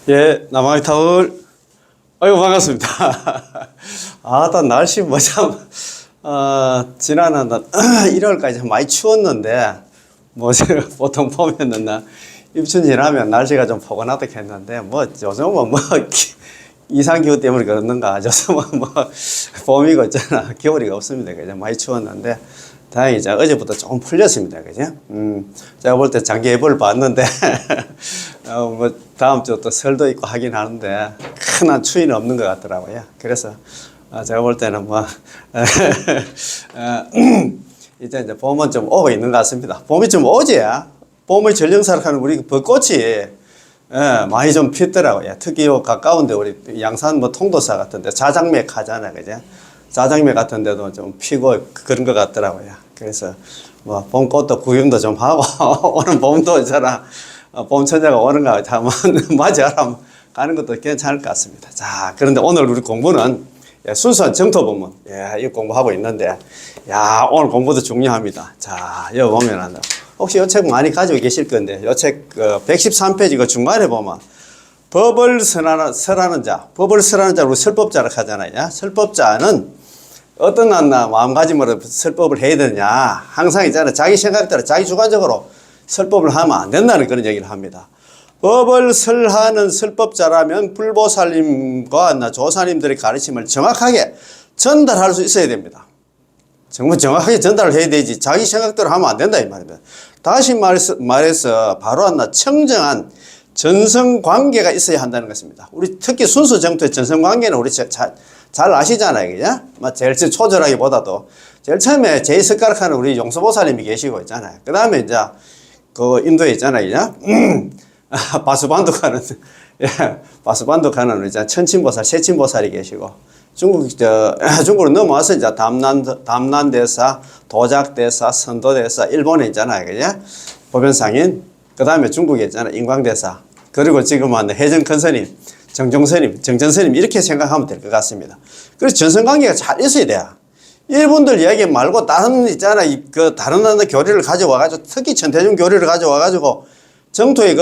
예, 남아의 타월. 아이고, 반갑습니다. 딱 날씨 뭐 참, 지난 한 1월까지 많이 추웠는데, 보통 보면은 입춘 지나면 날씨가 좀 포근하다 했는데, 요즘은 이상기후 때문에 그러는가, 요즘은 봄이고 있잖아. 겨울이가 없습니다. 그죠? 많이 추웠는데, 다행히 어제부터 조금 풀렸습니다. 그죠? 제가 볼 때 장기 예보를 봤는데, 다음 주 또 설도 있고 하긴 하는데, 큰 추위는 없는 것 같더라고요. 그래서, 제가 볼 때는 이제 봄은 좀 오고 있는 것 같습니다. 봄이 좀 오지야. 봄의 전령사락하는 우리 벚꽃이, 많이 좀 피었더라고요. 특히 가까운데 우리 양산 통도사 같은데 자장맥 하잖아요. 그죠? 자장맥 같은 데도 좀 피고 그런 것 같더라고요. 그래서 봄꽃도 구경도 좀 하고 오는 봄도 있잖아. 봄천자가 오는가 한번 맞이하러 가는 것도 괜찮을 것 같습니다. 자, 그런데 오늘 우리 공부는 순수한 정토법문, 이 공부하고 있는데, 오늘 공부도 중요합니다. 자, 여기 보면 혹시 이 책 많이 가지고 계실 건데, 이 책 113페이지 그 중간에 보면 법을 설하는 자, 법을 설하는 자로 설법자라 하잖아요. 설법자는 어떤 마음가짐으로 설법을 해야 되느냐. 항상 있잖아요. 자기 생각에 따라 자기 주관적으로 설법을 하면 안 된다는 그런 얘기를 합니다. 법을 설하는 설법자라면 불보살님과 조사님들의 가르침을 정확하게 전달할 수 있어야 됩니다. 정말 정확하게 전달을 해야 되지 자기 생각대로 하면 안 된다 이 말입니다. 다시 말해서 바로 청정한 전성관계가 있어야 한다는 것입니다. 우리 특히 순수 정토의 전성관계는 우리 잘 아시잖아요. 그죠? 제일 초절하기보다도 제일 처음에 제2석가락하는 우리 용서보살님이 계시고 있잖아요. 그 다음에 이제 그 인도에 있잖아요. 그죠? 바수반도가는 바수반도가는 이제 천친보살, 세친보살이 계시고 중국으로 넘어와서 이제 담난대사, 도작대사, 선도대사, 일본에 있잖아요. 그죠? 보변상인, 그 다음에 중국에 있잖아요. 인광대사, 그리고 지금은 해정큰스님, 정종스님, 정전스님 이렇게 생각하면 될 것 같습니다. 그래서 전선관계가 잘 있어야 돼요. 일본들 이야기 말고 다른 있잖아요. 다른 교리를 가져와가지고 특히 천태중 교리를 가져와가지고 정토에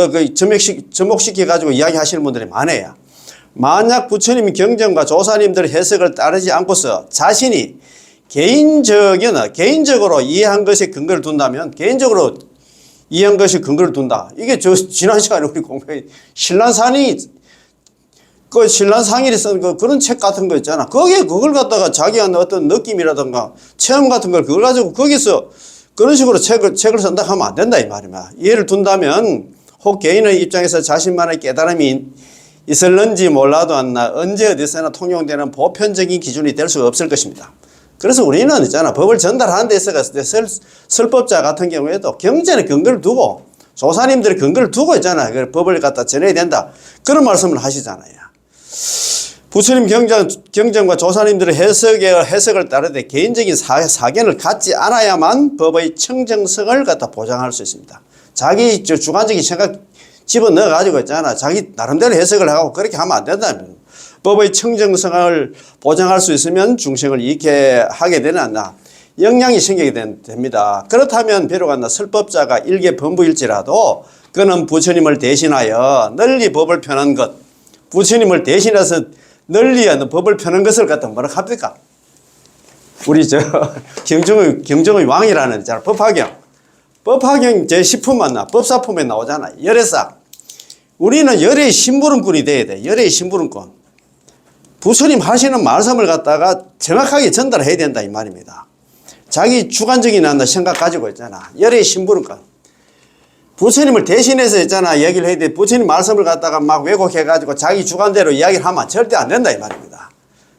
접목시켜가지고 이야기하시는 분들이 많아요. 만약 부처님이 경전과 조사님들의 해석을 따르지 않고서 자신이 개인적으로 이해한 것에 근거를 둔다면, 개인적으로 이해한 것에 근거를 둔다. 이게 지난 시간에 우리 공부에 신란상일이 쓴 그런 책 같은 거 있잖아. 그걸 갖다가 자기가 어떤 느낌이라든가 체험 같은 걸 그걸 가지고 거기서 그런 식으로 책을 쓴다 하면 안 된다 이 말이야. 이해를 둔다면 혹 개인의 입장에서 자신만의 깨달음이 있을는지 몰라도 언제 어디서나 통용되는 보편적인 기준이 될 수가 없을 것입니다. 그래서 우리는 있잖아. 법을 전달하는 데 있어서 설법자 같은 경우에도 경전에 근거를 두고 조사님들의 근거를 두고 있잖아. 법을 갖다 전해야 된다. 그런 말씀을 하시잖아요. 부처님 경전과 조사님들의 해석을 따르되 개인적인 사견을 갖지 않아야만 법의 청정성을 갖다 보장할 수 있습니다. 자기 주관적인 생각 집어넣어가지고 있잖아. 자기 나름대로 해석을 하고 그렇게 하면 안 된다면 법의 청정성을 보장할 수 있으면 중생을 이익게 하게 되는 영향이 생기게 됩니다. 그렇다면 비록 설법자가 일개 범부일지라도 그는 부처님을 대신하여 널리 법을 펴는 것, 부처님을 대신해서 널리 법을 펴는 것을 갖다 뭐라 합니까? 우리 경정의 왕이라는 있잖아. 법화경 제10품만 법사품에 나오잖아. 열애사. 우리는 열애의 심부름꾼이 돼야 돼. 열애의 심부름꾼. 부처님 하시는 말씀을 갖다가 정확하게 전달해야 된다 이 말입니다. 자기 주관적인 생각 가지고 있잖아. 열애의 심부름꾼. 부처님을 대신해서 있잖아. 얘기를 해야 돼. 부처님 말씀을 갖다가 막 왜곡해가지고 자기 주관대로 이야기를 하면 절대 안 된다 이 말입니다.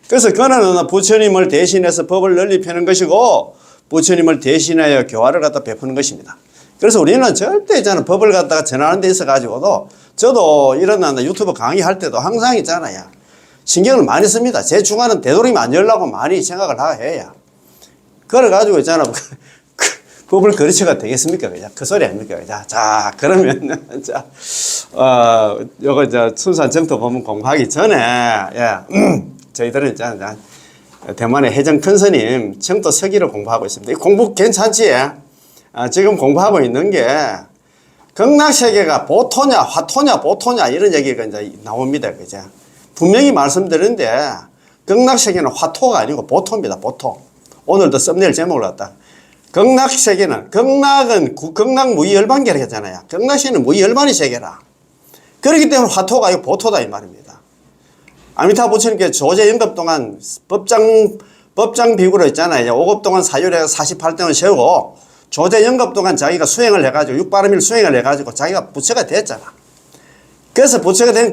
그래서 그는 부처님을 대신해서 법을 널리 펴는 것이고 부처님을 대신하여 교화를 갖다 베푸는 것입니다. 그래서 우리는 절대 있잖아. 법을 갖다가 전하는 데 있어가지고도 저도 이런 유튜브 강의할 때도 항상 있잖아요. 신경을 많이 씁니다. 제 주관은 되도록이면 안 열라고 많이 생각을 해야. 그래가지고 있잖아. 법을 거르쳐가 되겠습니까? 그냥 그 소리 아닙니까? 자, 그러면, 요거, 순수한 정토 법문 공부하기 전에, 저희들은 있잖아. 대만의 해정 큰 스님 정토 서기를 공부하고 있습니다. 이 공부 괜찮지? 지금 공부하고 있는 게, 극락세계가 보토냐, 화토냐, 보토냐, 이런 얘기가 이제 나옵니다. 그죠? 분명히 말씀드렸는데, 극락세계는 화토가 아니고 보토입니다. 보토. 오늘도 썸네일 제목을 갖다. 극락세계는, 극락은 극락무의열반계라고 했잖아요. 극락세계는 무의열반의 세계라. 그렇기 때문에 화토가 아니고 보토다, 이 말입니다. 아미타 부처님께 조제 영급 동안 법장 비구로 있잖아요. 5급 동안 사유를 48등을 세우고, 조제 영급 동안 자기가 수행을 해가지고, 육바람일 수행을 해가지고, 자기가 부처가 됐잖아. 그래서 부처가 된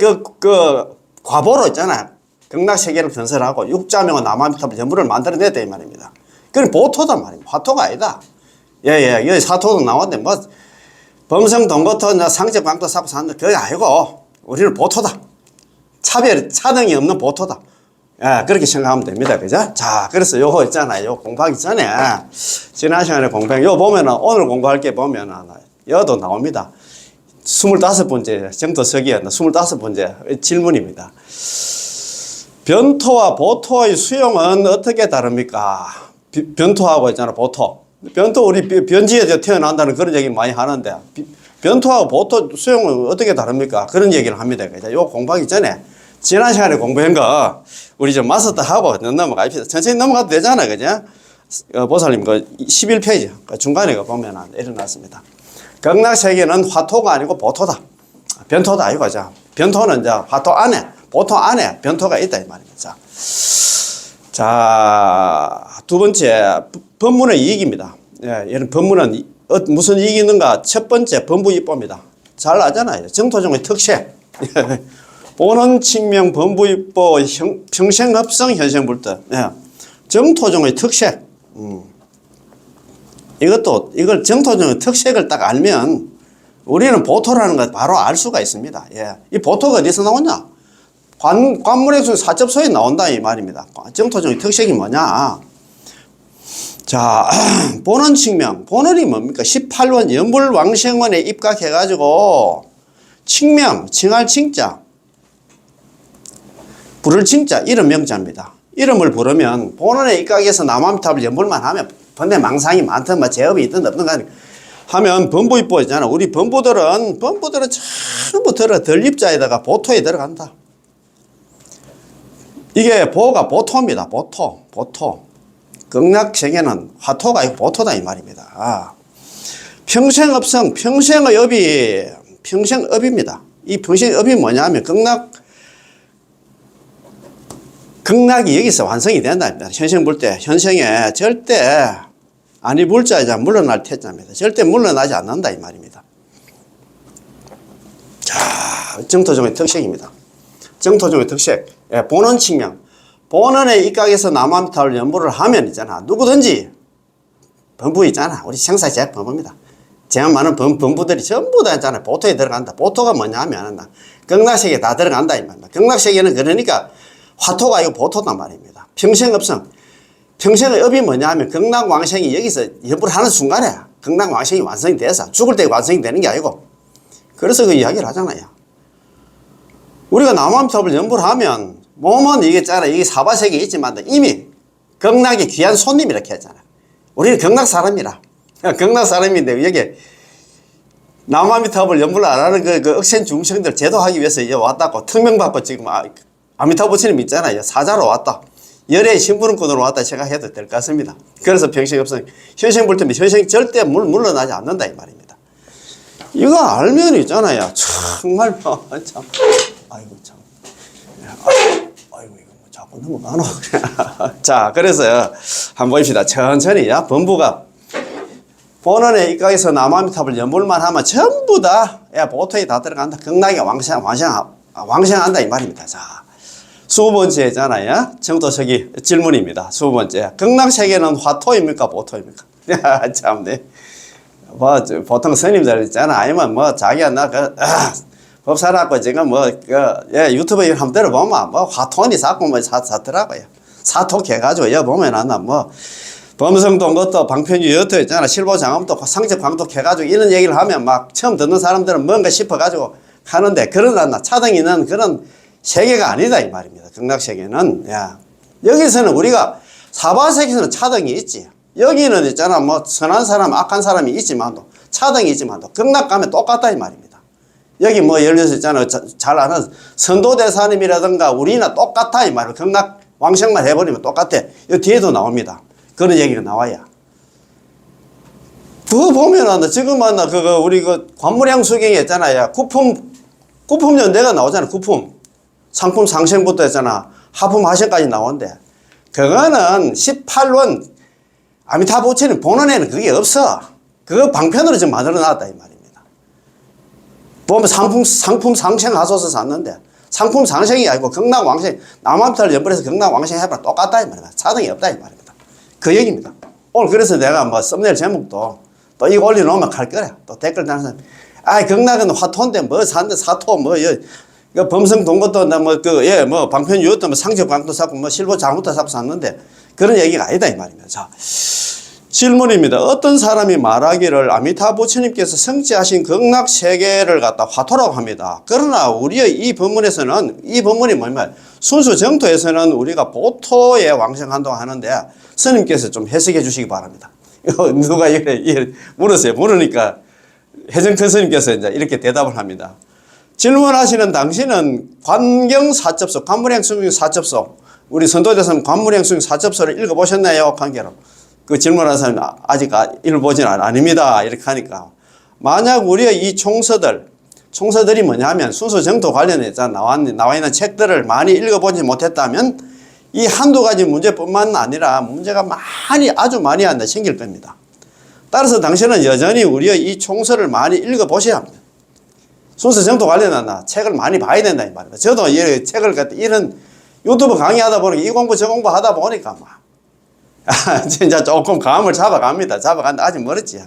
과보로 있잖아요. 극락세계를 건설하고, 육자명은 남아미타불 전부를 만들어냈다, 이 말입니다. 그건 보토다 말입니다. 화토가 아니다. 예, 여기 사토도 나왔는데, 뭐, 범성, 동거토, 상적, 광도, 사고, 산도, 그게 아니고, 우리는 보토다. 차등이 없는 보토다. 예, 그렇게 생각하면 됩니다. 그죠? 자, 그래서 요거 있잖아요. 요 공부하기 전에, 지난 시간에 요 보면은, 오늘 공부할 게 보면은, 여도 나옵니다. 25번째, 정토서기에 25번째 질문입니다. 변토와 보토의 수용은 어떻게 다릅니까? 변토하고 있잖아, 보토. 변토, 우리 변지에 태어난다는 그런 얘기 많이 하는데, 변토하고 보토 수용은 어떻게 다릅니까? 그런 얘기를 합니다. 그죠? 요 공부하기 전에, 지난 시간에 공부한 거, 우리 좀 마스터 하고 넘어갑시다. 천천히 넘어가도 되잖아, 그죠? 보살님, 11페이지, 중간에 보면 일어났습니다. 극락세계는 화토가 아니고 보토다. 변토도 아니고, 변토는 이제 화토 안에, 보토 안에 변토가 있다, 이 말입니다. 자, 두 번째, 법문의 이익입니다. 예, 이런 법문은 무슨 이익이 있는가? 첫 번째, 범부입보입니다. 잘 아잖아요. 정토종의 특색. 보는 측면 범부입보 평생합성 현생불득. 예. 정토종의 특색. 이걸 정토종의 특색을 딱 알면 우리는 보토라는 걸 바로 알 수가 있습니다. 예. 이 보토가 어디서 나오냐? 관문액순 사첩소에 나온다, 이 말입니다. 정토종의 특색이 뭐냐? 자, 보는 측면. 보는이 뭡니까? 18원 연불왕생원에 입각해가지고, 칭명, 칭할 칭자, 부를 칭자, 이름 명자입니다. 이름을 부르면 본원에 입각해서 남암탑을 연불만 하면 번뇌 망상이 많든 뭐 제업이 있든 없든 간에 하면 범부입보 있잖아. 우리 범부들은 전부 덜입자에다가 보토에 들어간다. 이게 보가 보토입니다. 보토. 극락세계는 화토가 아니고 보토다, 이 말입니다. 평생업성, 평생의 업이 평생업입니다. 이 평생업이 뭐냐면 극락이 여기서 완성이 된답니다. 현생 볼 때, 현생에 절대 아니 불자이자 물러날 태자입니다. 절대 물러나지 않는다, 이 말입니다. 자, 정토종의 특색입니다. 정토종의 특색. 예, 본원 측면. 본원에 입각해서 남암탑을 연부를 하면 있잖아. 누구든지 범부 있잖아. 우리 생사제약 범부입니다. 제가 많은 범부들이 전부 다 있잖아. 보토에 들어간다. 보토가 뭐냐 하면 극락세계에 다 들어간다, 이 말입니다. 극락세계는 그러니까 화토가 아니고 보토단 말입니다. 평생업성. 평생의 업이 뭐냐 하면 극락왕생이 여기서 연부를 하는 순간에 극락왕생이 완성이 돼서 죽을 때 완성이 되는 게 아니고, 그래서 그 이야기를 하잖아요. 우리가 남암탑을 연부를 하면 몸은 이게 있잖아. 이게 사바세계에 있지만 이미 극락의 귀한 손님 이렇게 했잖아. 우리는 극락 사람이라. 극락 사람인데 여기 남아미탑을 연부를 안 하는 그 억센 중생들 제도하기 위해서 이제 왔다고 특명받고 지금 아미타부 부처님 있잖아요. 사자로 왔다. 열의 심부름꾼으로 왔다 생각해도 될 것 같습니다. 그래서 평생업성, 현생불태면 현생이 절대 물러나지 않는다, 이 말입니다. 이거 알면 있잖아요. 정말 참, 아이고 참, 아이고 이거 뭐 자꾸 넘어가노. 자, 그래서 한번 봅시다. 천천히. 범부가 본원에 입각해서 남아미탑을 연불만 하면 전부 다 보토에 다 들어간다. 극락에 왕생한다, 이 말입니다. 자, 20번째잖아요. 정토서기 질문입니다. 20번째. 극락세계는 화토입니까? 보토입니까? 참네. 뭐, 보통 스님들 있잖아. 아니면 뭐, 자기가 법사라고 지금 유튜브에 한번 들어보면 화토니 자꾸 사더라고요. 사톡해가지고, 보면 범성도 것도 방편유 여토 있잖아. 실보장엄도 상적 광독해가지고 이런 얘기를 하면 막 처음 듣는 사람들은 뭔가 싶어가지고 하는데, 그러나 차등이 있는 그런 세계가 아니다, 이 말입니다. 극락세계는. 야. 여기서는 우리가 사바세계에서는 차등이 있지. 여기는 있잖아. 선한 사람, 악한 사람이 있지만도 차등이 있지만 극락 가면 똑같다 이 말입니다. 여기 뭐 예를 들어서 있잖아요. 잘 아는 선도대사님이라든가 우리나 똑같아 이 말이에요. 극락 왕생만 해버리면 똑같아. 이 뒤에도 나옵니다. 그런 얘기가 나와야. 그거 보면은 지금은 그거 우리 그 관물양 수경이 있잖아요. 구품연대가 나오잖아. 구품. 상품 상생부터 했잖아. 하품 하생까지 나오는데 그거는 18원 아미타부처님 본원에는 그게 없어. 그거 방편으로 지금 만들어 놨다 이 말입니다. 보면 상품 상생 하소서 샀는데 상품 상생이 아니고 극락왕생 남한타를 연불해서 극락왕생 해봐라 똑같다 이 말입니다. 차등이 없다 이 말입니다. 그 얘기입니다. 오늘 그래서 내가 뭐 썸네일 제목도 또 이거 올려놓으면 갈 거래. 또 댓글 다는 사람 극락은 화토인데 뭐 샀는데 사토 그 범성 동것도 뭐 방편 유효도 뭐 상적 광도 샀고 뭐 실버 장부터 샀고 샀는데 그런 얘기가 아니다 이 말입니다. 자, 질문입니다. 어떤 사람이 말하기를 아미타 부처님께서 성취하신 극락 세계를 갖다 화토라고 합니다. 그러나 우리의 이 법문이 뭐냐면 순수 정토에서는 우리가 보토에 왕생한다고 하는데 스님께서 좀 해석해 주시기 바랍니다. 누가 이래 물었어요. 물으니까 해정큰 스님께서 이제 이렇게 대답을 합니다. 질문하시는 당신은 관경사첩서, 관물행수사첩서, 우리 선도대사님 관물행수사첩서를 읽어보셨나요? 관계로. 그 질문하는 사람이 아직 읽어보지는 아닙니다. 이렇게 하니까. 만약 우리의 이 총서들이 뭐냐면 순수 정토 관련해서 나와 있는 책들을 많이 읽어보지 못했다면 이 한두 가지 문제뿐만 아니라 문제가 아주 많이 생길 겁니다. 따라서 당신은 여전히 우리의 이 총서를 많이 읽어보셔야 합니다. 순수 정토 관련한 책을 많이 봐야 된다 이 말입니다. 저도 이 책을 이런 유튜브 강의하다 보니까 이 공부 저 공부 하다 보니까 진짜 조금 감을 잡아갑니다. 아직 멀었지.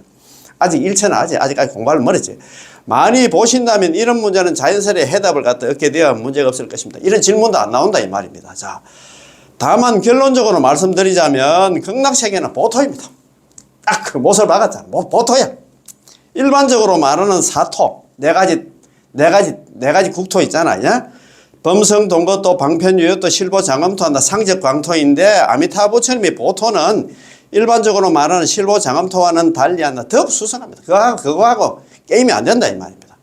아직 1차는 아직까지 공부할 멀었지. 많이 보신다면 이런 문제는 자연스레 해답을 얻게 되어 문제가 없을 것입니다. 이런 질문도 안 나온다 이 말입니다. 자, 다만 결론적으로 말씀드리자면 극락세계는 보토입니다. 딱 그 못을 박았잖아. 보토야. 일반적으로 말하는 사토 네 가지 국토 있잖아요. 범성, 동거토, 방편유효토, 실보, 장엄토, 상적, 광토인데 아미타 부처님의 보토는 일반적으로 말하는 실보, 장엄토와는 달리 더욱 수선합니다. 그거하고 게임이 안 된다 이 말입니다.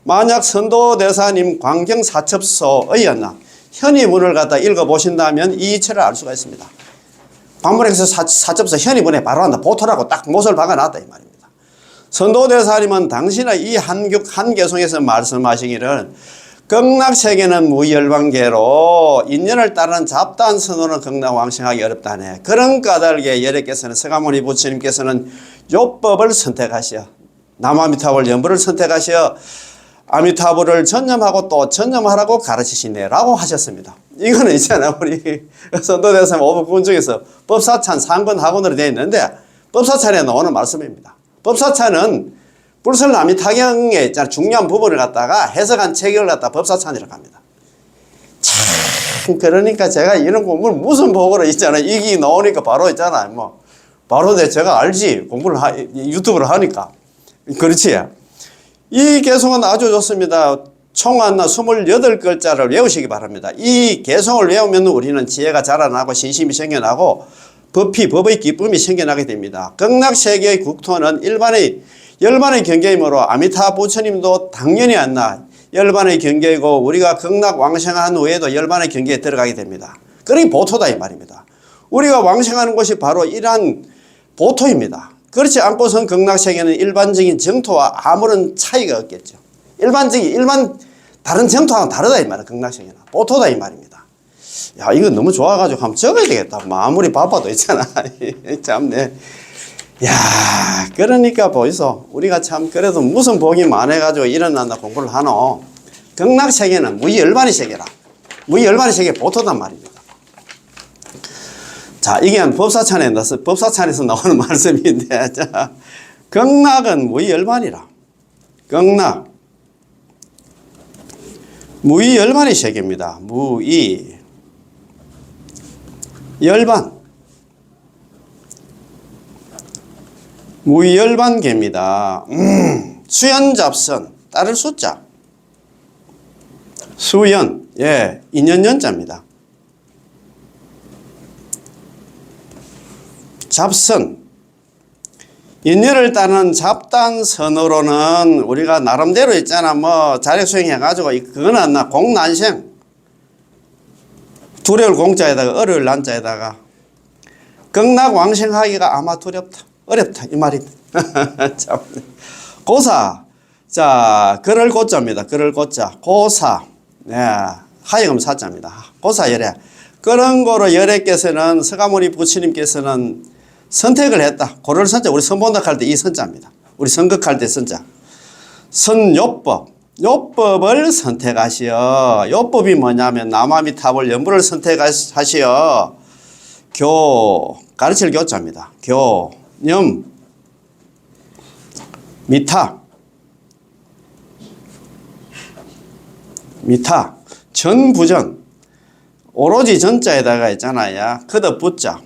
만약 선도대사님 광경사첩서의 현의문을 갖다 읽어보신다면 이 이치를 알 수가 있습니다. 관물행수 사첩서 현의문에 바로 보토라고 딱 못을 박아놨다 이 말입니다. 선도대사님은 당신의 이 한계송에서 말씀하시기를 극락세계는 무열반계로 인연을 따르는 잡다한 선호는 극락왕생하기 어렵다네. 그런 까닭에 여래께서는 서가모니 부처님께서는 요법을 선택하시어 남아미타불 연부를 선택하시어 아미타불을 전념하고 또 전념하라고 가르치시네 라고 하셨습니다. 이거는 있잖아 우리 선도대사님 오법군 중에서 법사찬 상근하군으로 되어 있는데 법사찬에 나오는 말씀입니다. 법사찬은 불설아미타경에 있잖아 중요한 부분을 갖다가 해석한 책을 갖다 법사찬이라고 합니다. 참 그러니까 제가 이런 공부를 무슨 복으로 있잖아 이게 나오니까 바로 있잖아 바로 제가 알지 공부를 유튜브를 하니까 그렇지. 이 개송은 아주 좋습니다. 총 28글자를 외우시기 바랍니다. 이 개송을 외우면 우리는 지혜가 자라나고 신심이 생겨나고 법의 기쁨이 생겨나게 됩니다. 극락세계의 국토는 열반의 경계이므로 아미타 부처님도 당연히 열반의 경계이고 우리가 극락 왕생한 후에도 열반의 경계에 들어가게 됩니다. 그러니 보토다 이 말입니다. 우리가 왕생하는 곳이 바로 이러한 보토입니다. 그렇지 않고선 극락세계는 일반적인 정토와 아무런 차이가 없겠죠. 다른 정토와는 다르다 이 말이야. 극락세계는 보토다 이 말입니다. 야 이거 너무 좋아가지고 한번 적어야 되겠다. 아무리 바빠도 있잖아. 참네. 야 그러니까 보이소. 우리가 참 그래도 무슨 복이 많아가지고 일어난다 공부를 하노. 극락세계는 무열반의 세계라. 무열반의 세계 보토단 말입니다. 자, 이게 법사찬에서 나오는 말씀인데, 자, 극락은 무열반이라. 극락. 무열반의 세계입니다. 열반. 무열반계입니다. 수연잡선. 따를 숫자. 수연. 인연연자입니다. 잡선 인연을 따는 잡단선으로는 우리가 나름대로 있잖아. 뭐 자력 수행해가지고 그거는 나 공난생. 두려울 공자에다가 어려울 난자에다가 극락왕생하기가 아마 두렵다. 어렵다. 이 말입니다. 참. 고사. 자, 그럴 고자입니다. 그럴 고자. 고사. 네. 하여금 사자입니다. 고사 열애. 그런 거로 열애께서는 서가모니 부처님께서는 선택을 했다. 고를 선자. 우리 선본덕할 때 이 선자입니다. 우리 선극할 때 선자. 선요법. 요법을 선택하시어. 요법이 뭐냐면 남아미탑을 연부를 선택하시어. 가르칠 교자입니다. 념, 미타, 전부전, 오로지 전자에다가 있잖아요. 그덧 부자.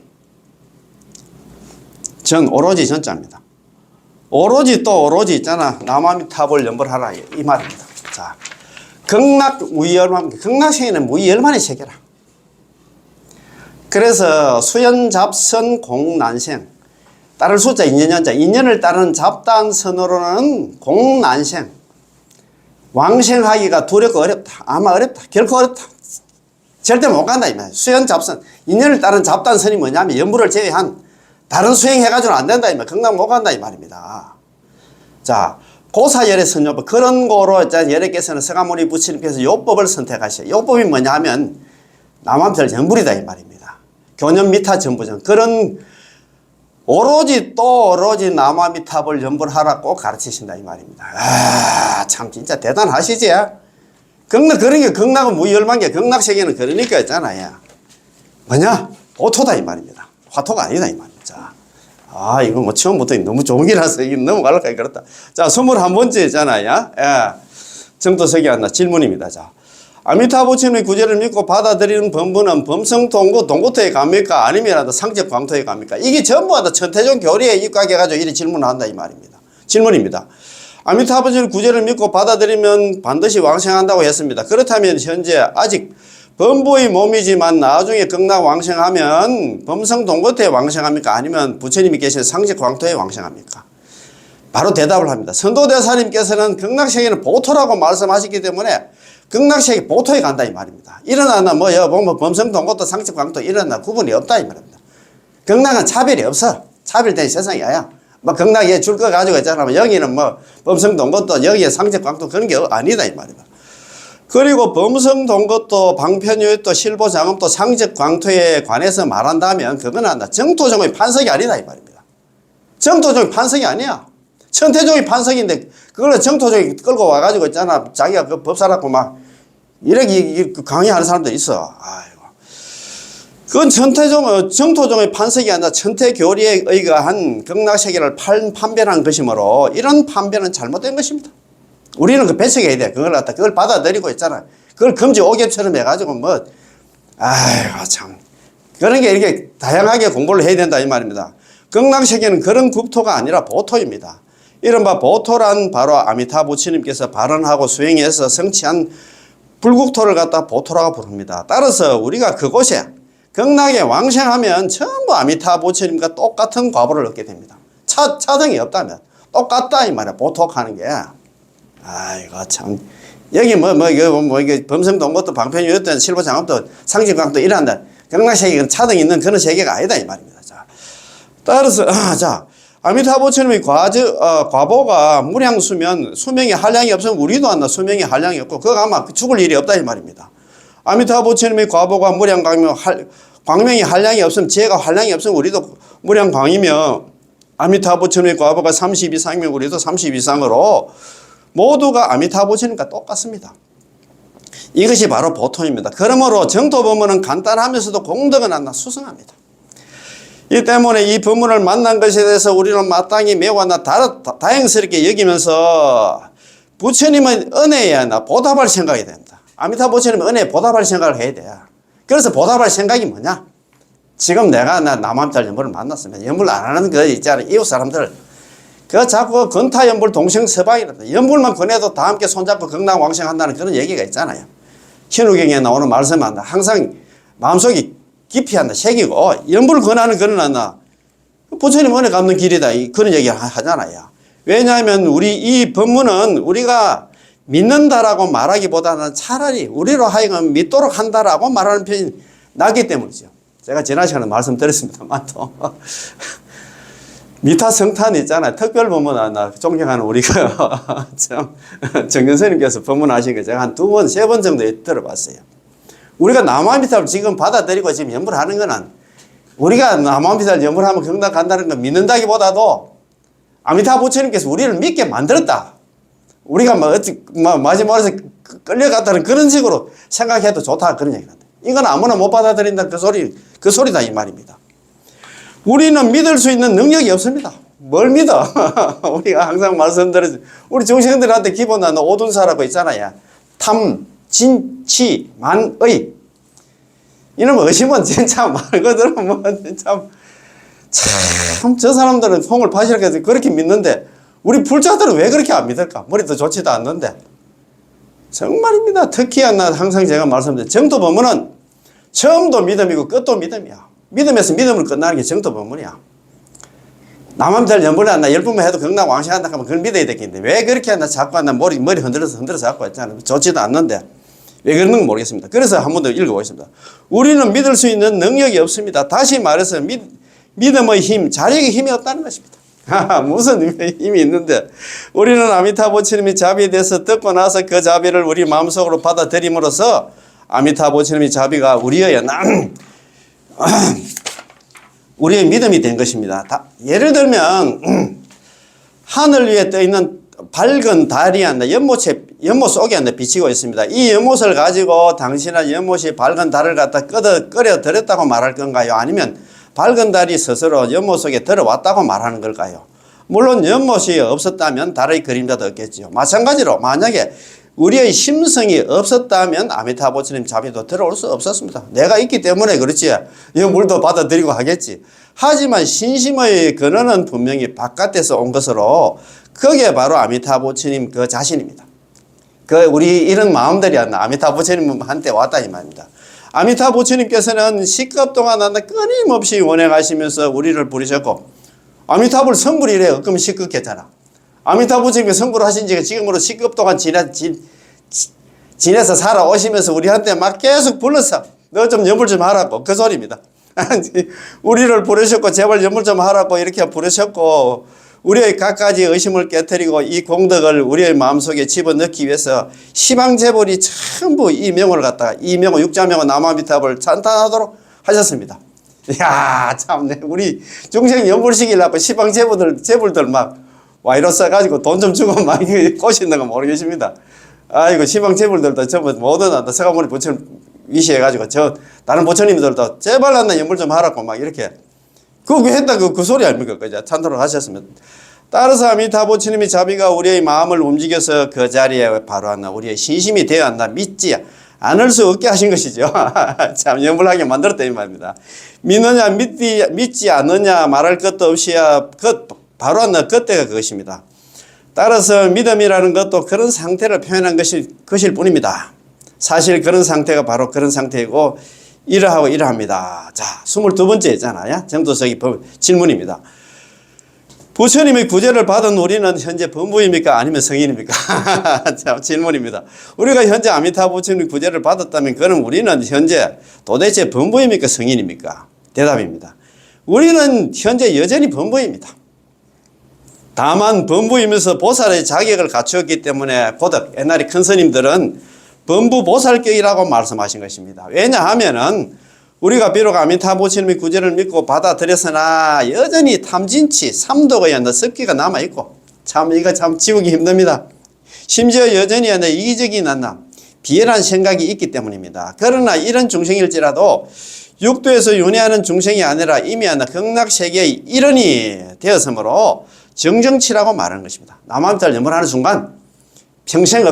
오로지 전자입니다. 오로지 또 오로지 있잖아. 남아미탑을 연불하라. 이 말입니다. 자, 극락 무의열만, 극락생에는 무의열만의 세계라. 그래서 수연잡선 공난생. 따를 숫자 인연연자. 인연을 따르는 잡단선으로는 공난생. 왕생하기가 두렵고 어렵다. 아마 어렵다. 결코 어렵다. 절대 못 간다. 이 말이야. 수연잡선. 인연을 따른 잡단선이 뭐냐면 연부를 제외한 다른 수행해가지고는 안 된다. 이 말. 극락 못 간다. 이 말입니다. 자, 고사열의 선요법. 그런 거로 열애께서는 서가모니 부처님께서 요법을 선택하셔요. 요법이 뭐냐 하면 남한별 연불이다. 이 말입니다. 교념 미타 전부전. 그런 오로지 남아미탑을 연불하라 꼭 가르치신다. 이 말입니다. 아, 참 진짜 대단하시지? 그러니까 극락은 무열만계. 극락세계는 그러니까 있잖아요. 뭐냐? 보토다. 이 말입니다. 화토가 아니다. 이 말입니다. 자. 아, 이거 뭐 처음부터 너무 좋은 기라서 이거 넘어가려고 그렇다. 자, 21번째잖아요. 예. 정도석이 안나 질문입니다. 자. 아미타 부처님의 구제를 믿고 받아들이는 범부는 범성동고 동고토에 갑니까? 아니면 상적 광토에 갑니까? 이게 전부 다 천태종 교리에 입각해가지고 이런 질문을 한다. 이 말입니다. 질문입니다. 아미타 부처님의 구제를 믿고 받아들이면 반드시 왕생한다고 했습니다. 그렇다면 현재 아직 범부의 몸이지만 나중에 극락 왕생하면 범성 동고토에 왕생합니까? 아니면 부처님이 계신 상적 광토에 왕생합니까? 바로 대답을 합니다. 선도대사님께서는 극락세계는 보토라고 말씀하셨기 때문에 극락세계 보토에 간다. 이 말입니다. 일어나나 뭐 범성 동고토 상적 광토 일어나 구분이 없다. 이 말입니다. 극락은 차별이 없어. 차별된 세상이야. 뭐 극락에 줄 거 가지고 있잖아. 여기는 뭐 범성 동고토 여기에 상적 광토 그런 게 아니다. 이 말입니다. 그리고 범성 동고토 방편유토 실보 장엄토 상적 광토에 관해서 말한다면 그거는 정토종의 판석이 아니다. 이 말입니다. 정토종의 판석이 아니야. 천태종이 판석인데 그걸 정토종이 끌고 와가지고 있잖아. 자기가 그 법사라고 막 이렇게 강의하는 사람도 있어. 아이고. 그건 정토종의 판석이 아니라 천태교리에 의거한 극락세계를 판별한 것이므로 이런 판별은 잘못된 것입니다. 우리는 그 배척해야 돼. 그걸 받아들이고 있잖아. 그걸 금지 오개처럼 해가지고 아이고 참. 그런 게 이렇게 다양하게 공부를 해야 된다. 이 말입니다. 극락세계는 그런 국토가 아니라 보토입니다. 이른바 보토란 바로 아미타 부처님께서 발언하고 수행해서 성취한 불국토를 갖다 보토라고 부릅니다. 따라서 우리가 그곳에 극락에 왕생하면 전부 아미타 부처님과 똑같은 과보를 얻게 됩니다. 차등이 없다면 똑같다 이 말이야. 보톡하는 게. 아이고 참. 여기 이게 범성동고도 방편유였던 실보장업도 상징광도 이란다. 극락세계는 차등이 있는 그런 세계가 아니다 이 말입니다. 자, 따라서 자. 아미타 부처님의 과보가 무량수면 수명에 한량이 없으면 우리도 수명에 한량이 없고 그거 아마 죽을 일이 없다 이 말입니다. 아미타 부처님의 과보가 무량광이며 광명이 한량이 없으면 지혜가 한량이 없으면 우리도 무량광이며 아미타 부처님의 과보가 30 이상이면 우리도 30 이상으로 모두가 아미타 부처님과 똑같습니다. 이것이 바로 보통입니다. 그러므로 정토 법문은 간단하면서도 공덕은 수승합니다. 이 때문에 이 법문을 만난 것에 대해서 우리는 마땅히 매우 다행스럽게 여기면서 부처님은 은혜에 보답할 생각이 된다. 아미타 부처님은 은혜에 보답할 생각을 해야 돼. 그래서 보답할 생각이 뭐냐? 지금 내가 남한달 연불을 만났으면 연불 안 하는 거 있잖아. 이웃 사람들. 자꾸 건타 연불 동생 서방이란다. 연불만 권해도 다 함께 손잡고 극락 왕생한다는 그런 얘기가 있잖아요. 신우경에 나오는 말씀은 항상 마음속이 깊이 한다. 새기고 연불을 권하는 그는 부처님 은혜 갚는 길이다. 그런 얘기 하잖아요. 왜냐하면 우리 이 법문은 우리가 믿는다라고 말하기보다는 차라리 우리로 하여금 믿도록 한다라고 말하는 편이 낫기 때문이죠. 제가 지난 시간에 말씀드렸습니다만 또 미타 성탄 있잖아요. 특별 법문 나 존경하는 우리가 정연스님께서 법문하신 거 제가 한 2번, 3번 정도 들어봤어요. 우리가 남아미타를 지금 받아들이고 지금 연불 하는 거는 우리가 남아미타를 연불하면 경락 간다는 건 믿는다기보다도 아미타 부처님께서 우리를 믿게 만들었다. 우리가 마지막에서 끌려갔다는 그런 식으로 생각해도 좋다. 그런 얘기를 한다. 이건 아무나 못 받아들인다. 그 소리다. 이 말입니다. 우리는 믿을 수 있는 능력이 없습니다. 뭘 믿어? 우리가 항상 말씀드리죠. 우리 중생들한테 기본은 오둔사라고 있잖아요. 탐, 진, 치, 만, 의. 이놈 의심은 진짜 말 그대로 참 저 사람들은 홍을 파시라고 해서 그렇게 믿는데 우리 불자들은 왜 그렇게 안 믿을까? 머리도 좋지도 않는데. 정말입니다. 특히 나 항상 제가 말씀드린 정토 법문은 처음도 믿음이고 끝도 믿음이야. 믿음에서 믿음으로 끝나는 게 정토 법문이야. 남한들 연불에 나 10분만 해도 경락 왕생한다 하면 그걸 믿어야 되겠는데 왜 그렇게 나 자꾸 나 머리 흔들어서 자꾸 했잖아요. 좋지도 않는데 왜 그러는 건 모르겠습니다. 그래서 한 번 더 읽어보겠습니다. 우리는 믿을 수 있는 능력이 없습니다. 다시 말해서 믿음의 힘, 자력의 힘이 없다는 것입니다. 무슨 힘이 있는데 우리는 아미타 부처님이 자비에 대해서 듣고 나서 그 자비를 우리 마음속으로 받아들임으로써 아미타 부처님의 자비가 우리의 믿음이 된 것입니다. 예를 들면 하늘 위에 떠 있는 밝은 달이 연못 속에 비치고 있습니다. 이 연못을 가지고 당신은 연못이 밝은 달을 갖다 끓여 들였다고 말할 건가요? 아니면 밝은 달이 스스로 연못 속에 들어왔다고 말하는 걸까요? 물론 연못이 없었다면 달의 그림자도 없겠죠. 마찬가지로 만약에 우리의 심성이 없었다면 아미타 부처님 자비도 들어올 수 없었습니다. 내가 있기 때문에 그렇지. 이 물도 받아들이고 하겠지. 하지만 신심의 근원은 분명히 바깥에서 온 것으로 그게 바로 아미타 부처님 그 자신입니다. 우리 이런 마음들이 아미타 부처님한테 왔다 이 말입니다. 아미타 부처님께서는 시급 동안 끊임없이 원행하시면서 우리를 부르셨고 아미타불 성불이래 그럼 시급했잖아. 아미타 부처님이 성불을 하신 지가 지금으로 시급 동안 지내서 살아오시면서 우리한테 막 계속 불러서 너 좀 연불 좀 하라고 그 소리입니다. 우리를 부르셨고 제발 연불 좀 하라고 이렇게 부르셨고 우리의 갖가지 의심을 깨뜨리고 이 공덕을 우리의 마음속에 집어넣기 위해서 시방제불이 전부 이 명을 갖다가 이명호 육자명호 남아미타불 찬탄하도록 하셨습니다. 이야 참 우리 중생 연불시키려고 시방제불들 막 와이로 써가지고 돈 좀 주고 막 꼬시는 거 모르겠습니다. 아이고 시방제불들도 전부 모두 서가모니 부처님 위시해가지고 다른 부처님들도 제발 나 연불 좀 하라고 막 이렇게 그거 했다 그 소리 아닙니까? 그죠? 찬토를 하셨으면. 따라서 아미타 부처님이 자비가 우리의 마음을 움직여서 그 자리에 바로 우리의 신심이 되어 믿지 않을 수 없게 하신 것이죠. 참 연불하게 만들었다 이 말입니다. 믿느냐 믿지 않느냐 말할 것도 없이야 바로 그때가 그것입니다. 따라서 믿음이라는 것도 그런 상태를 표현한 것일 뿐입니다. 사실 그런 상태가 바로 그런 상태이고 이러하고 이러합니다. 자, 22번째 있잖아요. 정도석이 질문입니다. 부처님의 구제를 받은 우리는 현재 범부입니까? 아니면 성인입니까? 자, 질문입니다. 우리가 현재 아미타 부처님의 구제를 받았다면 그럼 우리는 현재 도대체 범부입니까? 성인입니까? 대답입니다. 우리는 현재 여전히 범부입니다. 다만 범부이면서 보살의 자격을 갖추었기 때문에 고덕, 옛날에 큰 스님들은 범부 보살격이라고 말씀하신 것입니다. 왜냐하면은 우리가 비록 아미타 부처님의 구제를 믿고 받아들였으나 여전히 탐진치, 삼독의 습기가 남아있고 이거 참 지우기 힘듭니다. 심지어 여전히 이기적인 비열한 생각이 있기 때문입니다. 그러나 이런 중생일지라도 육도에서 윤회하는 중생이 아니라 이미 극락세계의 일원이 되었으므로 정정치라고 말하는 것입니다. 남아미타를 연불하는 순간 평생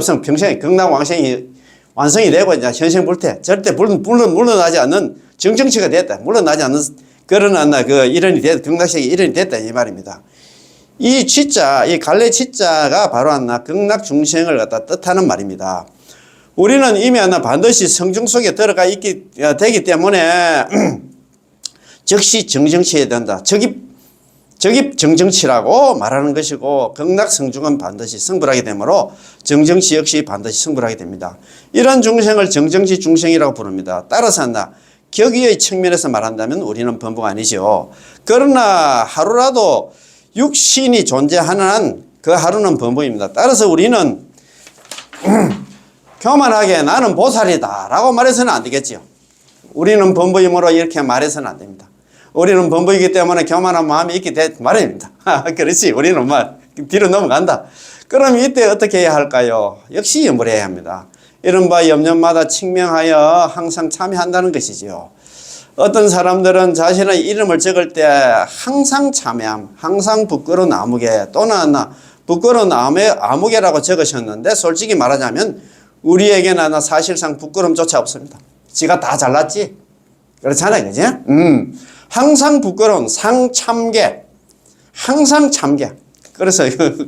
극락왕생이 완성이 되고 현생불태 절대 물러나지 않는 정정치가 됐다. 물러나지 않는 그런 일원이 됐다. 극락세계 일원이 됐다 이 말입니다. 이 치자, 이 갈래 치자가 바로 극락 중생을 갖다 뜻하는 말입니다. 우리는 이미 반드시 성중 속에 들어가 되기 때문에 즉시 정정치해야 된다. 적이 정정치라고 말하는 것이고 극락성중은 반드시 성불하게 되므로 정정치 역시 반드시 성불하게 됩니다. 이런 중생을 정정치 중생이라고 부릅니다. 따라서 한다. 격의의 측면에서 말한다면 우리는 범부가 아니죠. 그러나 하루라도 육신이 존재하는 한 그 하루는 범부입니다. 따라서 우리는 교만하게 나는 보살이다 라고 말해서는 안 되겠죠. 우리는 범부이므로 이렇게 말해서는 안 됩니다. 우리는 범부이기 때문에 교만한 마음이 있게 된 말입니다. 그렇지. 우리는 뒤로 넘어간다. 그럼 이때 어떻게 해야 할까요? 역시 염불 해야 합니다. 이른바 염려마다 측명하여 항상 참여한다는 것이지요. 어떤 사람들은 자신의 이름을 적을 때 항상 참여함, 항상 부끄러운 아무개 또는 부끄러운 아무개라고 적으셨는데 솔직히 말하자면 우리에게는 사실상 부끄러움조차 없습니다. 지가 다 잘났지? 그렇잖아요. 그지? 항상 부끄러운 상참계. 항상 참계. 그래서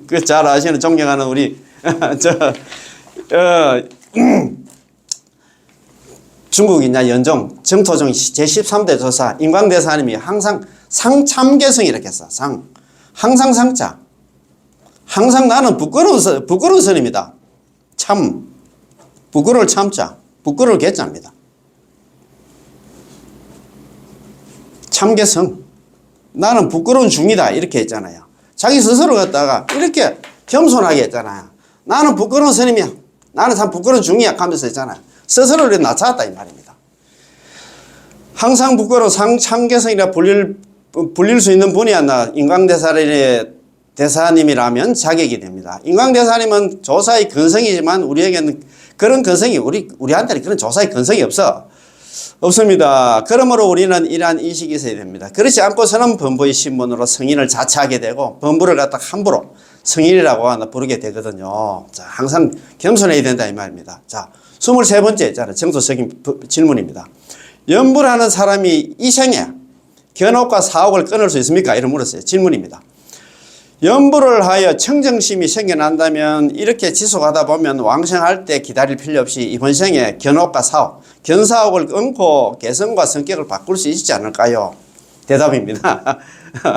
그 잘 아시는 존경하는 우리 중국이냐 연종 정토종 제13대 조사 인광대사님이 항상 상참계성 이렇게 써. 항상 상자. 항상 나는 부끄러운 선입니다. 참. 부끄러울 참자. 부끄러울 개자입니다. 참계성. 나는 부끄러운 중이다. 이렇게 했잖아요. 자기 스스로 갖다가 이렇게 겸손하게 했잖아요. 나는 부끄러운 선임이야. 나는 참 부끄러운 중이야. 하면서 했잖아요. 스스로를 낮췄다. 이 말입니다. 항상 부끄러운 참계성이라 불릴 수 있는 분이 인광대사님이라면 자격이 됩니다. 인광대사님은 조사의 근성이지만 우리에게는 그런 근성이 우리한테는 그런 조사의 근성이 없습니다. 그러므로 우리는 이러한 인식이 있어야 됩니다. 그렇지 않고서는 범부의 신분으로 성인을 자처하게 되고 범부를 갖다 함부로 성인이라고 부르게 되거든요. 자, 항상 겸손해야 된다 이 말입니다. 자, 23번째 있잖아요. 정도적인 질문입니다. 염불하는 사람이 이 생에 견옥과 사옥을 끊을 수 있습니까? 이런 물었어요. 질문입니다. 염불을 하여 청정심이 생겨난다면 이렇게 지속하다 보면 왕생할 때 기다릴 필요 없이 이번 생에 견옥과 사옥, 견사옥을 끊고 개성과 성격을 바꿀 수 있지 않을까요? 대답입니다.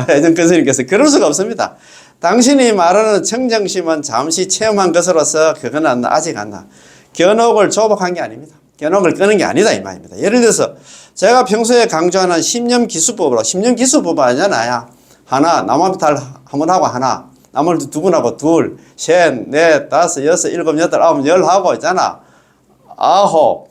예전 선생님께서 그럴 수가 없습니다. 당신이 말하는 청정심은 잠시 체험한 것으로서 그거는 아직 안 나. 견옥을 조복한 게 아닙니다. 견옥을 끄는 게 아니다 이 말입니다. 예를 들어서 제가 평소에 강조하는 10년 기수법으로 10년 기수법 아니잖아요. 하나, 나무부터 한번 하고 하나, 나머지 두 분 하고 둘, 셋, 넷, 다섯, 여섯, 일곱, 여덟, 아홉, 열 하고 있잖아. 아홉,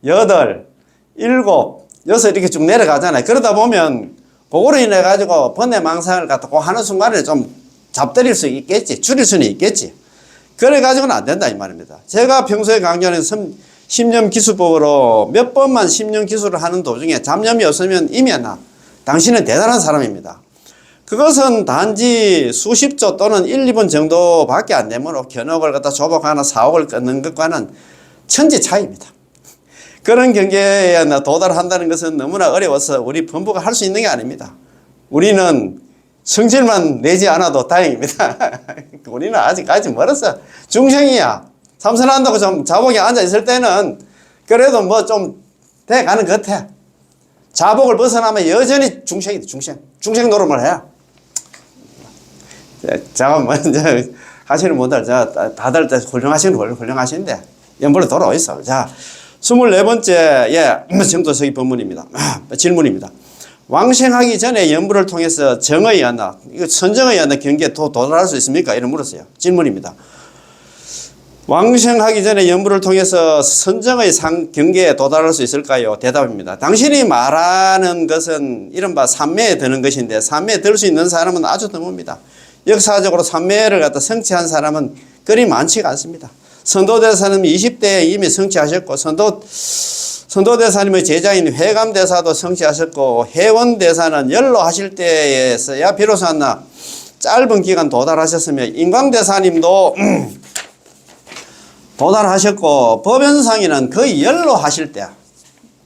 여덟, 일곱, 여섯 이렇게 쭉 내려가잖아요. 그러다 보면 그거로 인해 가지고 번뇌망상을 갖다고 하는 순간에 좀 잡들일 수 있겠지. 줄일 수는 있겠지. 그래 가지고는 안 된다 이 말입니다. 제가 평소에 강조하는 10년 기수법으로 몇 번만 10년 기수를 하는 도중에 잡념이 없으면 이미 당신은 대단한 사람입니다. 그것은 단지 수십 조 또는 1, 2분 정도밖에 안 되므로 견옥을 갖다 조복하나 사옥을 끊는 것과는 천지 차이입니다. 그런 경계에 도달한다는 것은 너무나 어려워서 우리 범부가 할 수 있는 게 아닙니다. 우리는 성질만 내지 않아도 다행입니다. 우리는 아직까지 멀었어. 중생이야. 참선한다고 좀 자복에 앉아있을 때는 그래도 뭐 좀 돼가는 것 같아. 자복을 벗어나면 여전히 중생이다. 중생 노름을 해야. 잠깐만, 하시는 분들, 다들 훌륭하신데, 연불로 돌아와 있어. 자, 24번째, 정도석이 법문입니다. 질문입니다. 왕생하기 전에 연불을 통해서 정의 이거 선정의 경계에 도달할 수 있습니까? 이런 물었어요. 질문입니다. 왕생하기 전에 연불을 통해서 선정의 경계에 도달할 수 있을까요? 대답입니다. 당신이 말하는 것은 이른바 삼매에 드는 것인데 삼매에 들 수 있는 사람은 아주 드뭅니다. 역사적으로 삼매를 갖다 성취한 사람은 그리 많지가 않습니다. 선도대사님이 20대에 이미 성취하셨고 선도대사님의 제자인 회감대사도 성취하셨고 회원대사는 연로하실 때에서야 비로소 짧은 기간 도달하셨으며 인광대사님도 도달하셨고 법연상이는 거의 연로하실 때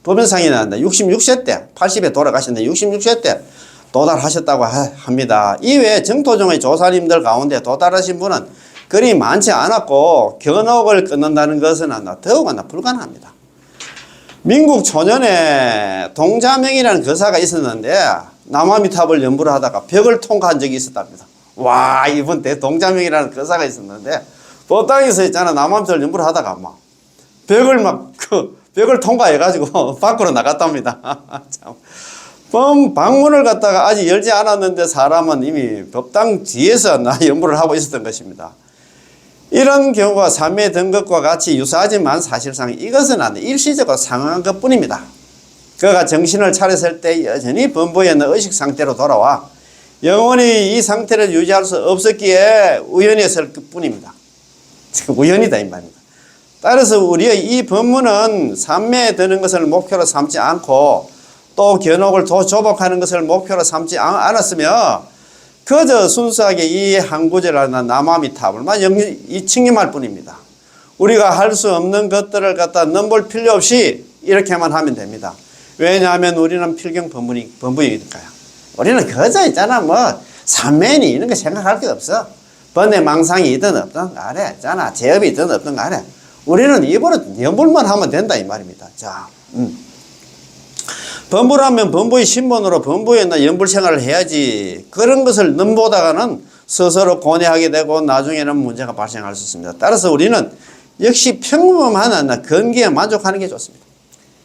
법연상이는 66세 때 80에 돌아가셨는데 66세 때 도달하셨다고 합니다. 이외에 정토종의 조사님들 가운데 도달하신 분은 그리 많지 않았고 견옥을 끊는다는 것은 더욱이나 불가능합니다. 민국 초년에 동자명이라는 거사가 있었는데 남아미탑을 연구를 하다가 벽을 통과한 적이 있었답니다. 와, 이번 대 동자명이라는 거사가 있었는데 법당에서 있잖아, 남아미탑을 연구를 하다가 막 벽을 통과해가지고 밖으로 나갔답니다. 참. 방문을 갖다가 아직 열지 않았는데 사람은 이미 법당 뒤에서 연구를 하고 있었던 것입니다. 이런 경우가 삼매에 든 것과 같이 유사하지만 사실상 이것은 일시적으로 상응한 것 뿐입니다. 그가 정신을 차렸을 때 여전히 범부에 있는 의식 상태로 돌아와 영원히 이 상태를 유지할 수 없었기에 우연이었을 뿐입니다. 우연이다 이 말입니다. 따라서 우리의 이 법문은 삼매에 드는 것을 목표로 삼지 않고 또 견옥을 조복하는 것을 목표로 삼지 않았으며 그저 순수하게 이 한 구절하나 남아미탑을만 측림할 뿐입니다. 우리가 할 수 없는 것들을 갖다 넘볼 필요 없이 이렇게만 하면 됩니다. 왜냐하면 우리는 필경 범부이니까요. 우리는 그저 있잖아 삼매니 이런 거 생각할 게 없어. 번뇌 망상이 있든 없든 간에 있잖아, 제업이 있든 없든 간에 우리는 입으로 연불만 하면 된다 이 말입니다. 자, 범부라면 범부의 신분으로 범부에 있는 연불 생활을 해야지 그런 것을 넘보다가는 스스로 고뇌하게 되고 나중에는 문제가 발생할 수 있습니다. 따라서 우리는 역시 평범한 건기에 만족하는 게 좋습니다.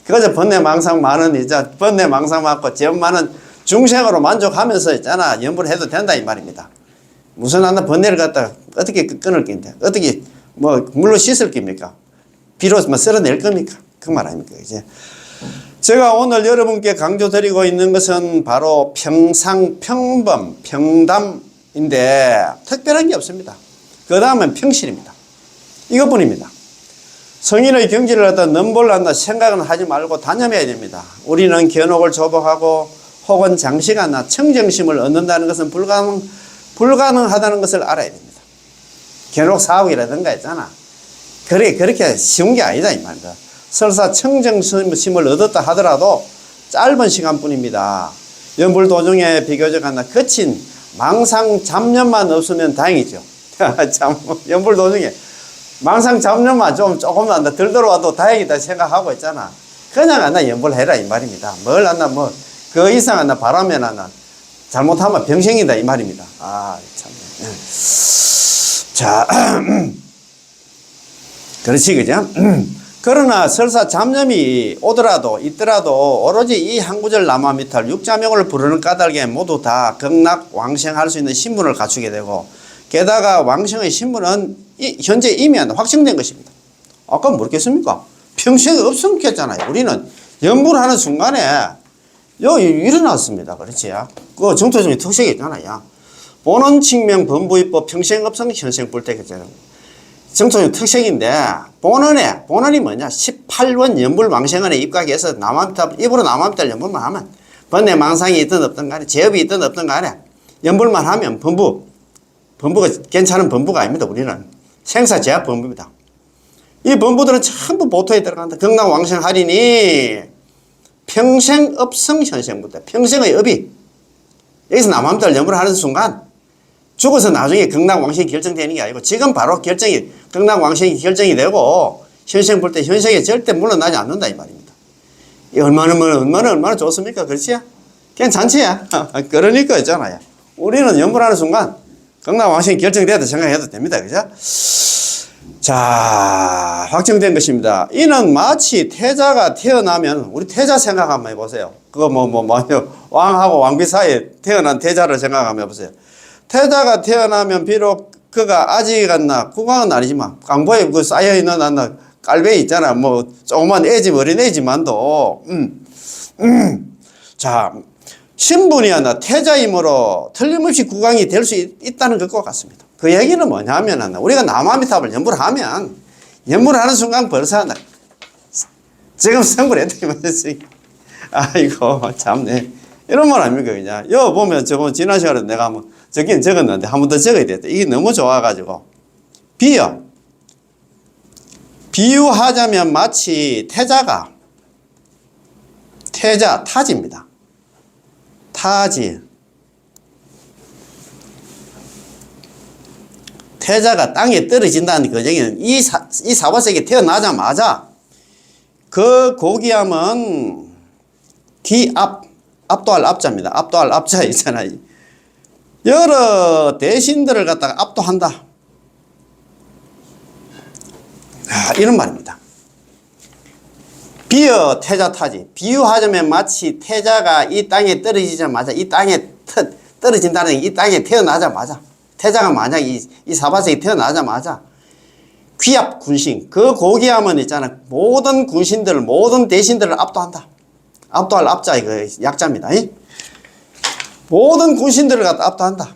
그저 번뇌 망상 많은 이자 번뇌 망상 많고 제업 많은 중생으로 만족하면서 있잖아 연불을 해도 된다 이 말입니다. 무슨 번뇌를 갖다가 어떻게 끊을 낀데 어떻게 물로 씻을 깁니까? 비로 쓸어낼 겁니까? 그 말 아닙니까? 이제 제가 오늘 여러분께 강조드리고 있는 것은 바로 평상, 평범, 평담인데 특별한 게 없습니다. 그 다음은 평실입니다. 이것뿐입니다. 성인의 경지를 갖다 넘볼란다 생각은 하지 말고 단념해야 됩니다. 우리는 견옥을 조복하고 혹은 장시간나 청정심을 얻는다는 것은 불가능하다는 것을 알아야 됩니다. 견옥 사옥이라든가 있잖아. 그렇게 쉬운 게 아니다 이 말이다. 설사 청정심을 얻었다 하더라도 짧은 시간뿐입니다. 연불 도중에 비교적 거친 망상 잡념만 없으면 다행이죠. 참 연불 도중에 망상 잡념만 조금만 덜 들어와도 다행이다 생각하고 있잖아. 그냥 연불해라 이 말입니다. 그 이상 바라면 잘못하면 병생이다 이 말입니다. 아 참. 자, 그렇지 그죠? 그러나 설사 잡념이 있더라도 오로지 이 한 구절 남아미탈 육자명을 부르는 까닭에 모두 다 극락 왕생할 수 있는 신분을 갖추게 되고 게다가 왕생의 신분은 현재 이미 확정된 것입니다. 아까 모르겠습니까? 평생 없었겠잖아요. 우리는 연불하는 순간에 여기 일어났습니다. 그렇지? 그 정토적인 특색이 있잖아요. 본원 칙명 범부입법 평생 업성 현생 불택했잖아요. 정토적 특색인데 본원이 뭐냐? 18원 연불 왕생원에 입각해서 입으로 남아미탑 연불만 하면 번뇌 망상이 있든 없든 간에 제업이 있든 없든 간에 연불만 하면 범부가 괜찮은 범부가 아닙니다. 우리는 생사제압 범부입니다. 이 범부들은 전부 보토에 들어간다. 극락 왕생하리니 평생 업성 현생부터 평생의 업이 여기서 남아미탑 연불을 하는 순간 죽어서 나중에 극락왕생이 결정되는 게 아니고 지금 바로 극락왕생이 결정이 되고 현생 볼 때 현생에 절대 물러나지 않는다 이 말입니다. 이 얼마나 좋습니까? 그렇지? 괜찮지야? 그러니까 있잖아요. 우리는 연불하는 순간 극락왕생이 결정되었다 생각해도 됩니다. 그죠? 자, 확정된 것입니다. 이는 마치 태자가 태어나면 우리 태자 생각 한번 해보세요. 그거 왕하고 왕비 사이에 태어난 태자를 생각 한번 해보세요. 태자가 태어나면 비록 그가 아직 국왕은 아니지만 강보에 쌓여있는 깔배에 있잖아. 조그만 어린 애지만도 자, 신분이 태자이므로 틀림없이 국왕이 될 수 있다는 것과 같습니다. 그 얘기는 뭐냐면 우리가 남아미탑을 연불하면 연불하는 순간 벌써 지금 성불했다. 아이고 참네. 이런 말 아닙니까 그냥. 여기 보면 저거 지난 시간에 내가 적긴 적었는데 한 번 더 적어야 되겠다. 이게 너무 좋아가지고. 비유하자면 마치 타지입니다. 타지. 태자가 땅에 떨어진다는 그 얘기는 이 사바세계에 태어나자마자 그 고귀함은 압도할 압자입니다. 압도할 압자 있잖아요. 여러 대신들을 갖다가 압도한다. 이런 말입니다. 비어 태자타지. 비유하자면 마치 태자가 이 땅에 떨어지자마자 이 땅에 떨어진다는 이 땅에 태어나자마자 태자가 만약 이 사바세에 태어나자마자 귀압 군신 그 고귀함은 있잖아. 모든 군신들을 모든 대신들을 압도한다. 압도할 압자 이거 약자입니다. 모든 군신들을 갖다 압도한다.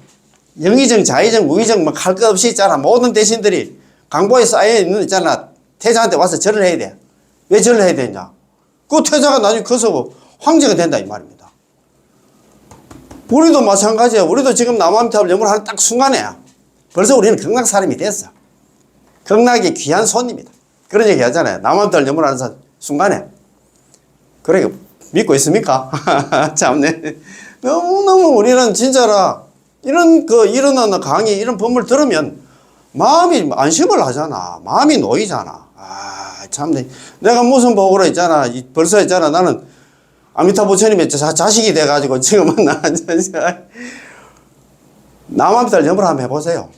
영의정 자의정 우의정 뭐 할 것 없이 있잖아. 모든 대신들이 강보에 쌓여 있는 있잖아. 태자한테 와서 절을 해야 돼. 왜 절을 해야 되냐? 그 태자가 나중에 커서 황제가 된다 이 말입니다. 우리도 마찬가지야. 우리도 지금 남아미탑을 염을 하는 딱 순간에 벌써 우리는 극락 사람이 됐어. 극락의 귀한 손님이다. 그런 얘기 하잖아요. 남아미탑을 염을 하는 순간에. 그래 믿고 있습니까? 참네. 너무너무 우리는 진짜라 이런 일어나는 강의 이런 법을 들으면 마음이 안심을 하잖아. 마음이 놓이잖아. 참네. 내가 무슨 복으로 있잖아. 벌써 있잖아. 나는 아미타 부처님의 자식이 돼가지고 지금은 남아미탑을 염불 한번 해보세요.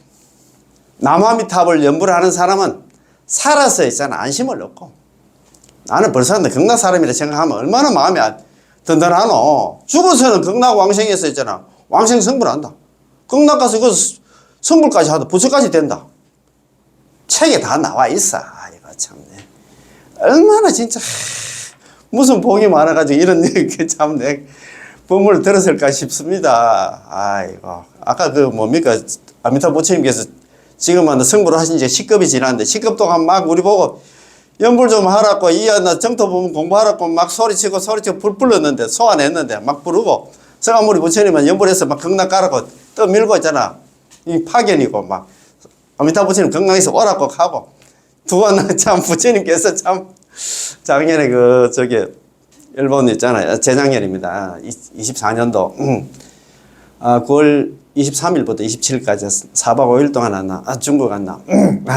남아미탑을 염불 하는 사람은 살아서 있잖아. 안심을 얻고. 나는 벌써 극락 사람이라 생각하면 얼마나 마음이 든든하노. 죽어서는 극락 왕생에서 있잖아. 왕생 성불한다. 극락 가서 그 성불까지 하다 부처까지 된다. 책에 다 나와 있어. 이거 참네. 얼마나 진짜 무슨 복이 많아가지고 이런 얘기 참내 법문을 들었을까 싶습니다. 아이고 아까 그 뭡니까 아미타 부처님께서 지금은 성불을 하신 지 10급이 지났는데 10급 동안 막 우리 보고 연불 좀 하라고 나 정토 부분 공부하라고 막 소리치고 불 불렀는데 소환했는데 막 부르고 서가모니 부처님은 연불해서 막 극락 가라고 떠밀고 있잖아. 이 파견이고 막 아미타 부처님 극락에서 오라고 하고 두번 참 부처님께서 참 작년에 일본 있잖아요. 재작년입니다. 24년도 9월 23일부터 27일까지 4박 5일 동안 왔나? 중국 갔나?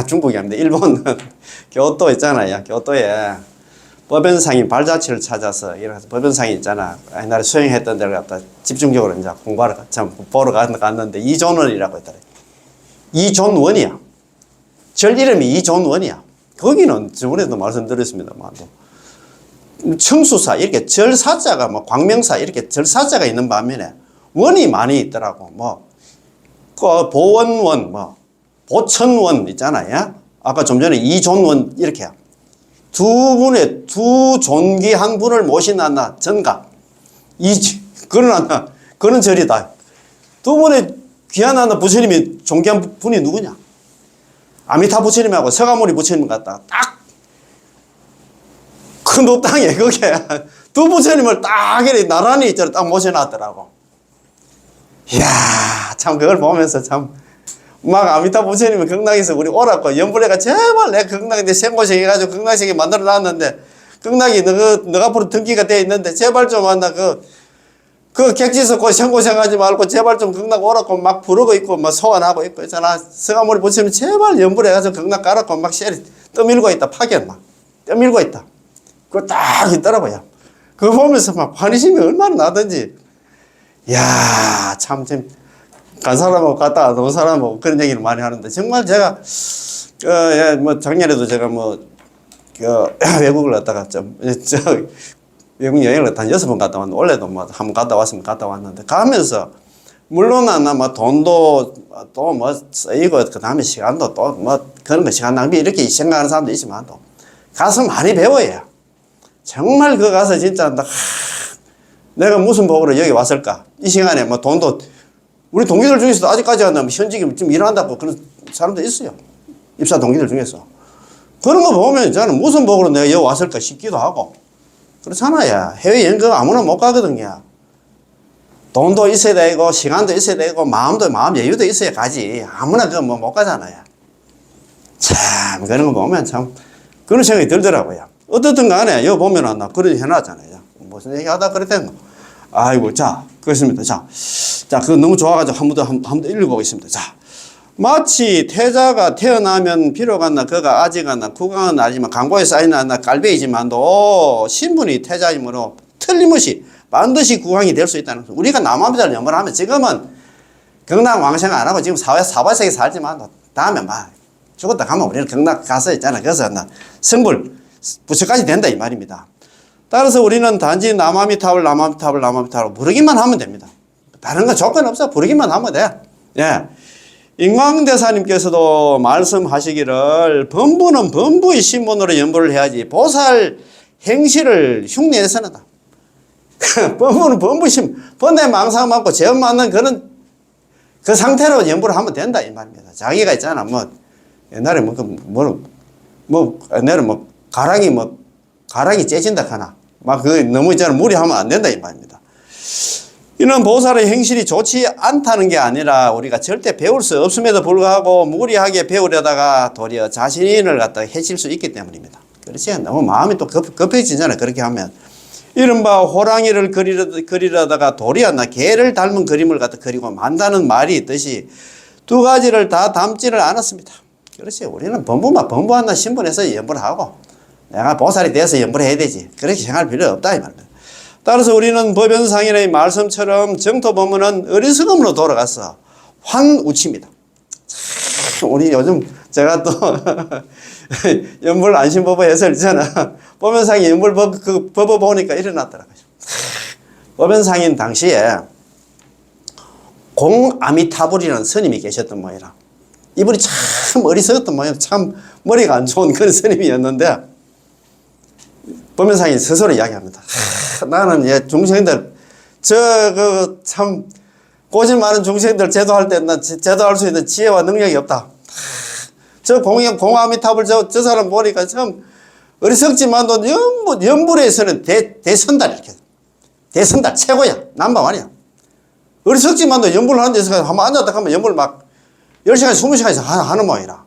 중국이 아닙니다. 일본 교토 있잖아요. 교토에 법연상인 발자취를 찾아서 이렇게 법연상이 있잖아. 옛날에 수행했던 데를 갖다 집중적으로 이제 공부하러 보러 갔는데 이존원이라고 있더래. 이존원이야. 절 이름이 이존원이야. 거기는 저번에도 말씀드렸습니다만 청수사 이렇게 절사자가 광명사 이렇게 절사자가 있는 반면에 원이 많이 있더라고. 보원원 보천원 있잖아요. 아까 좀 전에 이존원 이렇게 두 존귀한 분을 모시나 전가 그런 절이다. 두 분의 귀한 부처님이 존귀한 분이 누구냐? 아미타 부처님하고 서가모니 부처님 같다. 딱 큰 법당에 거기에 두 부처님을 딱 이렇게 나란히 있잖아. 딱 모셔놨더라고. 이야, 참 그걸 보면서 참 막 아미타 부처님이 극락에서 우리 오라고 연불해가 제발 내 극락인데 생고생 해가지고 극락생이 만들어 놨는데 극락이 너 앞으로 등기가 되어 있는데 제발 좀 한다 그 객지서 생고생하지 말고 제발 좀 극락 오라고 막 부르고 있고 막 소원하고 있고 있잖아. 서가모니 부처님 제발 연불해가지고 극락 가라고 막 쉐리 떠밀고 있다. 파견 막 떠밀고 있다. 그거 딱 있더라고요. 그거 보면서 막 환희심이 얼마나 나든지. 이야, 참, 간 사람하고 갔다 온 사람하고 그런 얘기를 많이 하는데, 정말 제가, 작년에도 제가 외국을 갔다가 외국 여행을 한 6번 갔다 왔는데, 올해도 한번 갔다 왔으면 갔다 왔는데, 가면서, 물론 돈도 또 쓰이고, 그 다음에 시간도 또 그런 거 시간 낭비 이렇게 생각하는 사람도 있지만, 또 가서 많이 배워요. 정말 그 가서 진짜 내가 무슨 복으로 여기 왔을까? 이 시간에 돈도 우리 동기들 중에서도 아직까지 현직이 좀 일한다고 그런 사람도 있어요. 입사 동기들 중에서. 그런 거 보면 저는 무슨 복으로 내가 여기 왔을까 싶기도 하고 그렇잖아요. 해외여행 그거 아무나 못 가거든요. 돈도 있어야 되고 시간도 있어야 되고 마음 여유도 있어야 가지. 아무나 그거 못 가잖아요. 참 그런 거 보면 참 그런 생각이 들더라고요. 어떻든 간에 여기 보면 나 그런 해놨잖아요. 무슨 얘기 하다 그랬대요. 아이고, 자, 그렇습니다. 자, 그거 너무 좋아가지고 한 번 더 읽어보겠습니다. 자, 마치 태자가 태어나면 비록 하나 그가 아직하나 국왕은 아니지만 강고에 쌓이나 하나 깔배이지만도 신분이 태자이므로 틀림없이 반드시 국왕이 될 수 있다는 거죠. 우리가 남아비자를 연구를 하면 지금은 경락왕생 안 하고 지금 사바세계 살지만 다음에 막 죽었다 가면 우리는 경락 가서 있잖아. 그래서 성불 부처까지 된다 이 말입니다. 따라서 우리는 단지 남아미타불 부르기만 하면 됩니다. 다른 건 조건 없어. 부르기만 하면 돼. 예. 인광대사님께서도 말씀하시기를 범부는 범부의 신분으로 연부를 해야지 보살 행실을 흉내내서는 범부는 범부심 번뇌 망상 많고 죄업 맞는 그런 그 상태로 연부를 하면 된다 이 말입니다. 자기가 있잖아 옛날에 옛날에 가락이 째진다 하나 막 그 너무 있잖아 무리하면 안 된다 이 말입니다. 이는 보살의 행실이 좋지 않다는 게 아니라 우리가 절대 배울 수 없음에도 불구하고 무리하게 배우려다가 도리어 자신을 갖다가 해칠 수 있기 때문입니다. 그렇지? 너무 마음이 또 급해지잖아요. 그렇게 하면. 이른바 호랑이를 그리려다가 도리어 개를 닮은 그림을 갖다 그리고 만다는 말이 있듯이 두 가지를 다 담지를 않았습니다. 그렇지? 우리는 범부한다 신분에서 연부를 하고 내가 보살이 돼서 연부를 해야 되지. 그렇게 생각할 필요 없다 이 말입니다. 따라서 우리는 법연상인의 말씀처럼 정토법문은 어리석음으로 돌아가서 환우치입니다. 우리 요즘 제가 또 연불 안심법의 해설 있잖아. 법연상인 연불 법을 보니까 일어났더라고요. 법연상인 당시에 공아미타불이라는 스님이 계셨던 모양이라 이분이 참 어리석었던 모양, 참 머리가 안 좋은 그런 스님이었는데 법연상인이 스스로 이야기합니다. 나는 중생들 참 고집 많은 중생들 제도할 때 난 제도할 수 있는 지혜와 능력이 없다. 저 공아미탑을 저 사람 보니까 참 어리석지만도 연불에서는 대선달 이렇게 대선달 최고야. 남방아니야. 어리석지만도 연불을 하는 데서 한번 앉았다 하면 연불 막 10시간 20시간에서 하는 모양이라.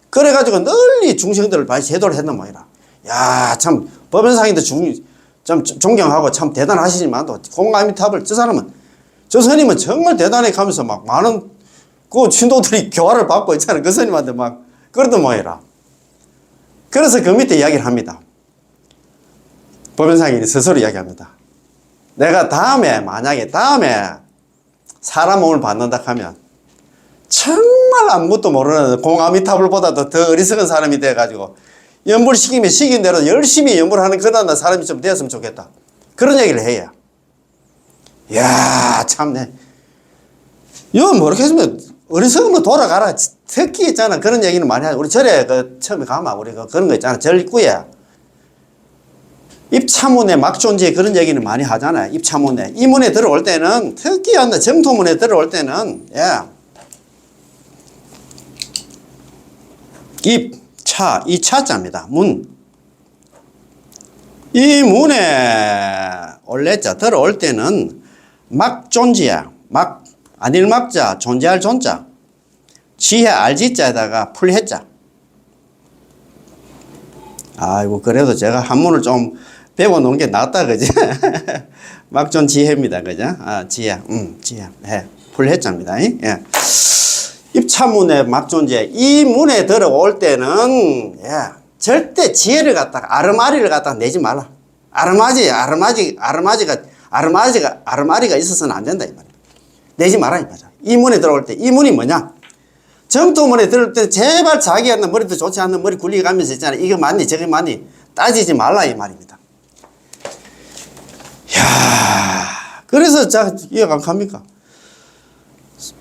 그래가지고 널리 중생들을 많이 제도를 했는 모양이라. 야, 참 법연상인도 좀 존경하고 참 대단하시지만도 공아미탑을 저 스님은 정말 대단해 가면서 막 많은 그 신도들이 교화를 받고 있잖아요. 그 스님한테 막 그러던 모양이라. 그래서 그 밑에 이야기를 합니다. 법연상인이 스스로 이야기합니다. 내가 만약에 다음에 사람 몸을 받는다 하면 정말 아무것도 모르는 공아미타불보다도 더 어리석은 사람이 돼가지고 연불 시키면 시킨 대로 열심히 연불하는 그런 사람이 좀 되었으면 좋겠다. 그런 얘기를 해요. 이야, 참네. 이건 모르겠으면 어리석으면 돌아가라. 특히 있잖아. 그런 얘기는 많이 하죠. 우리 절에 처음에 가면 우리 그런 거 있잖아. 절 입구에 입차문에 막존재 그런 얘기는 많이 하잖아요. 입차문에. 이 문에 들어올 때는 특히 정토문에 들어올 때는 이 차자입니다. 문. 이 문에 올레자 들어올 때는 막존지야. 안일막자, 존재할 존자. 지혜 알지자에다가 풀해자. 아이고, 그래도 제가 한문을 좀 배워놓은 게 낫다, 그지? 막존지혜입니다, 그죠? 지혜. 풀해자입니다. 예. 입차문에 막존재. 이 문에 들어올 때는, 절대 지혜를 갖다가, 아르마리를 갖다가 내지 말라. 아르마리가 있어서는 안 된다, 이 말이야. 내지 마라, 이 말이야. 이 문에 들어올 때, 이 문이 뭐냐? 정토문에 들어올 때, 제발 자기한테 머리도 좋지 않는 머리 굴리게 가면서 있잖아. 이거 맞니, 저게 맞니? 따지지 말라, 이 말입니다. 이야, 그래서 이해가 안 갑니까?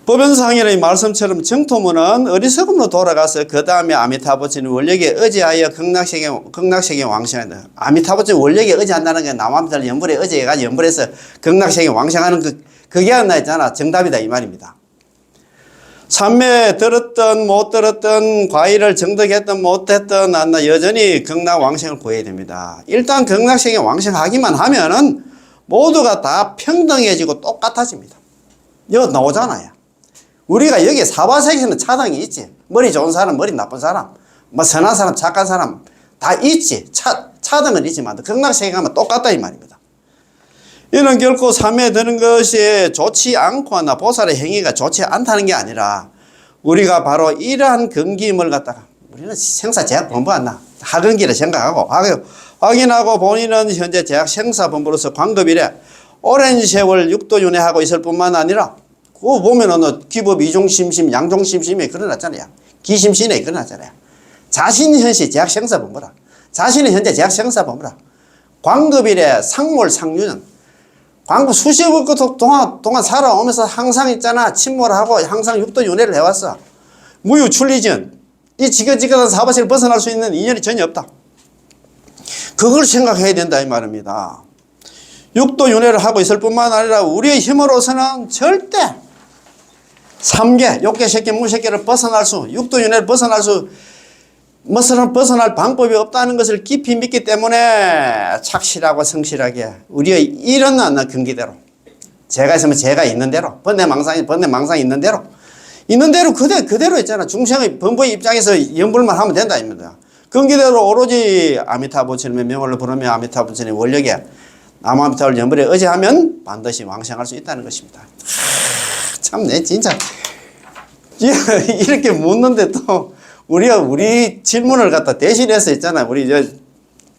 법연상인의 말씀처럼 정토문은 어리석음으로 돌아가서 그 다음에 아미타부치는 원력에 의지하여 극락세계 왕생한다. 아미타부치는 원력에 의지한다는 게 남아미타를 연불에 의지해가지고 연불에서 극락세계 왕생하는 그게 하나 있잖아. 정답이다 이 말입니다. 삼매 들었던 못 들었던 과일을 정득했던 못했던 여전히 극락 왕생을 구해야 됩니다. 일단 극락세계 왕생하기만 하면은 모두가 다 평등해지고 똑같아집니다. 여기 나오잖아요. 우리가 여기 사바세계에는 차등이 있지. 머리 좋은 사람, 머리 나쁜 사람, 선한 사람, 착한 사람 다 있지. 차등은 있지만 극락세계 가면 똑같다 이 말입니다. 이는 결코 삼매에 드는 것이 좋지 않거나 보살의 행위가 좋지 않다는 게 아니라 우리가 바로 이러한 금기임을 갖다가 우리는 생사제약본부 안나 하근기를 생각하고 확인하고 본인은 현재 제약 생사본부로서 광급일에 오랜 세월 육도윤회하고 있을 뿐만 아니라 그거 보면은 기법 이종심심 양종심심이 그려놨잖아요. 기심신에 그려놨잖아요. 자신이 현재 제약 생사본부라. 자신이 현재 제약 생사본부라. 광급일에 상몰 상유는 광급 수십억 동안 살아오면서 항상 있잖아. 침몰하고 항상 육도윤회를 해왔어. 무유출리전 이 지긋지긋한 사바시를 벗어날 수 있는 인연이 전혀 없다. 그걸 생각해야 된다 이 말입니다. 육도윤회를 하고 있을 뿐만 아니라 우리의 힘으로서는 절대 삼계, 욕계, 색계, 무색계를 벗어날 수, 육도윤회를 벗어날 방법이 없다는 것을 깊이 믿기 때문에 착실하고 성실하게 우리의 일어나는 근기대로 제가 있으면 제가 있는 대로 번뇌망상이 있는 대로 그대로 있잖아. 중생의 범부의 입장에서 연불만 하면 된다 입니다. 근기대로 오로지 아미타부처님의 명을 부르며 아미타부처님의 원력에 남아미타불 연불에 의지하면 반드시 왕생할 수 있다는 것입니다. 참내 진짜 이렇게 묻는데 또 우리 질문을 갖다 대신해서 있잖아. 우리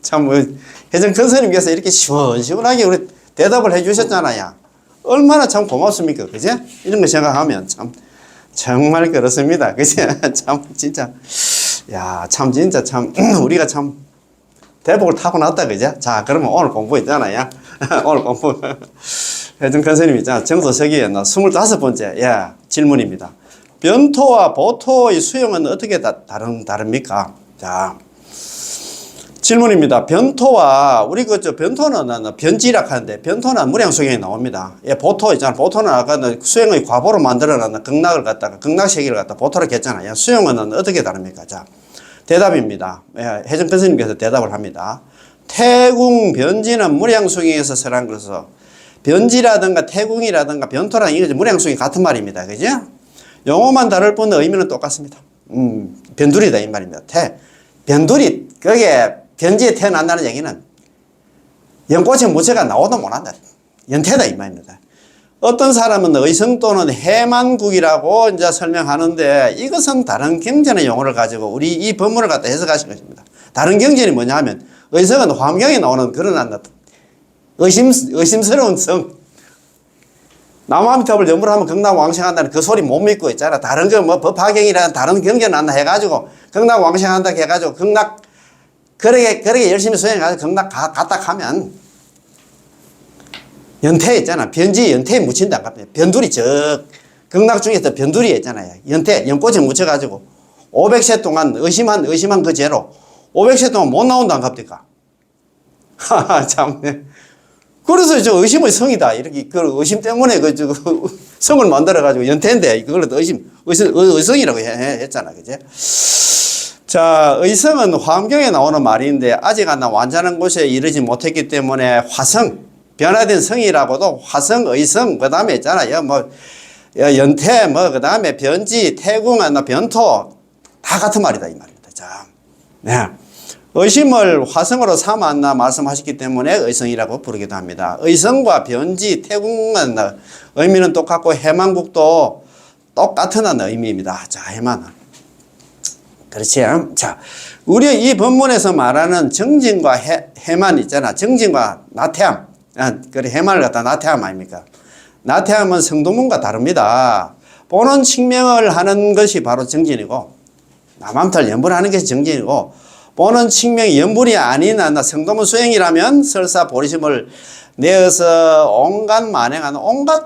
참 혜정 큰 스님께서 이렇게 시원시원하게 우리 대답을 해주셨잖아요. 얼마나 참 고맙습니까, 그제? 이런 거 생각하면 참 정말 그렇습니다, 그제? 참 진짜 참 진짜 참 우리가 참 대복을 타고났다, 그제? 자, 그러면 오늘 공부 있잖아요. 오늘 공부 혜정 큰 스님 있잖아. 정도서기에 25번째 질문입니다. 변토와 보토의 수용은 어떻게 다릅니까? 자, 질문입니다. 변토와, 우리 변토는 변지락 하는데, 변토는 무량수경에 나옵니다. 보토 있잖아. 보토는 아까 수행의 과보로 만들어놨는 극락세계를 갖다 보토로 했잖아요. 수용은 어떻게 다릅니까? 자, 대답입니다. 혜정 교수님께서 대답을 합니다. 태궁, 변지는 무량수경에서 설한 것으로, 변지라든가 태궁이라든가 변토라는 이거 무량수경이 같은 말입니다. 그죠? 용어만 다를 뿐 의미는 똑같습니다. 변두리다 이 말입니다. 변두리, 그게 변지에 태어난다는 얘기는 연꽃이 무채가 나오도 못한다. 연태다 이 말입니다. 어떤 사람은 의성 또는 해만국이라고 이제 설명하는데 이것은 다른 경전의 용어를 가지고 우리 이 법문을 갖다 해석하신 것입니다. 다른 경전이 뭐냐 하면 의성은 화엄경에 나오는 그런 의심스러운 성. 남아미타불 연불을 하면 극락왕생한다는 그 소리 못 믿고 있잖아. 다른 법화경이라는 다른 경전 한다 해가지고 극락왕생한다 해가지고 그러게 열심히 수행해가지고 극락 갔다 하면 연태 있잖아. 변지 연태에 묻힌다. 변두리 극락 중에서 변두리 있잖아요. 연꽃에 묻혀가지고 500세 동안 의심한 그 죄로 500세 동안 못 나온다 안 갑니까? 참. 그래서 의심의 성이다. 이렇게 그 의심 때문에 성을 만들어가지고 연태인데 그걸로 의성이라고 했잖아. 그제? 자, 의성은 화엄경에 나오는 말인데 아직 완전한 곳에 이르지 못했기 때문에 화성, 변화된 성이라고도 화성, 의성, 그 다음에 있잖아요. 연태, 그 다음에 변지, 태궁, 변토 다 같은 말이다. 이 말입니다. 자, 네. 의심을 화성으로 삼았나 말씀하셨기 때문에 의성이라고 부르기도 합니다. 의성과 변지, 태궁은 의미는 똑같고 해만국도 똑같은 의미입니다. 자, 해만. 그렇지. 자, 우리 이 본문에서 말하는 정진과 해만 있잖아. 정진과 나태함. 그래, 해만을 갖다 나태함 아닙니까? 나태함은 성도문과 다릅니다. 보는 측명을 하는 것이 바로 정진이고, 남암탈 연불하는 것이 정진이고, 보는 측명이 연불이 아닌 성도문 수행이라면 설사 보리심을 내어서 온갖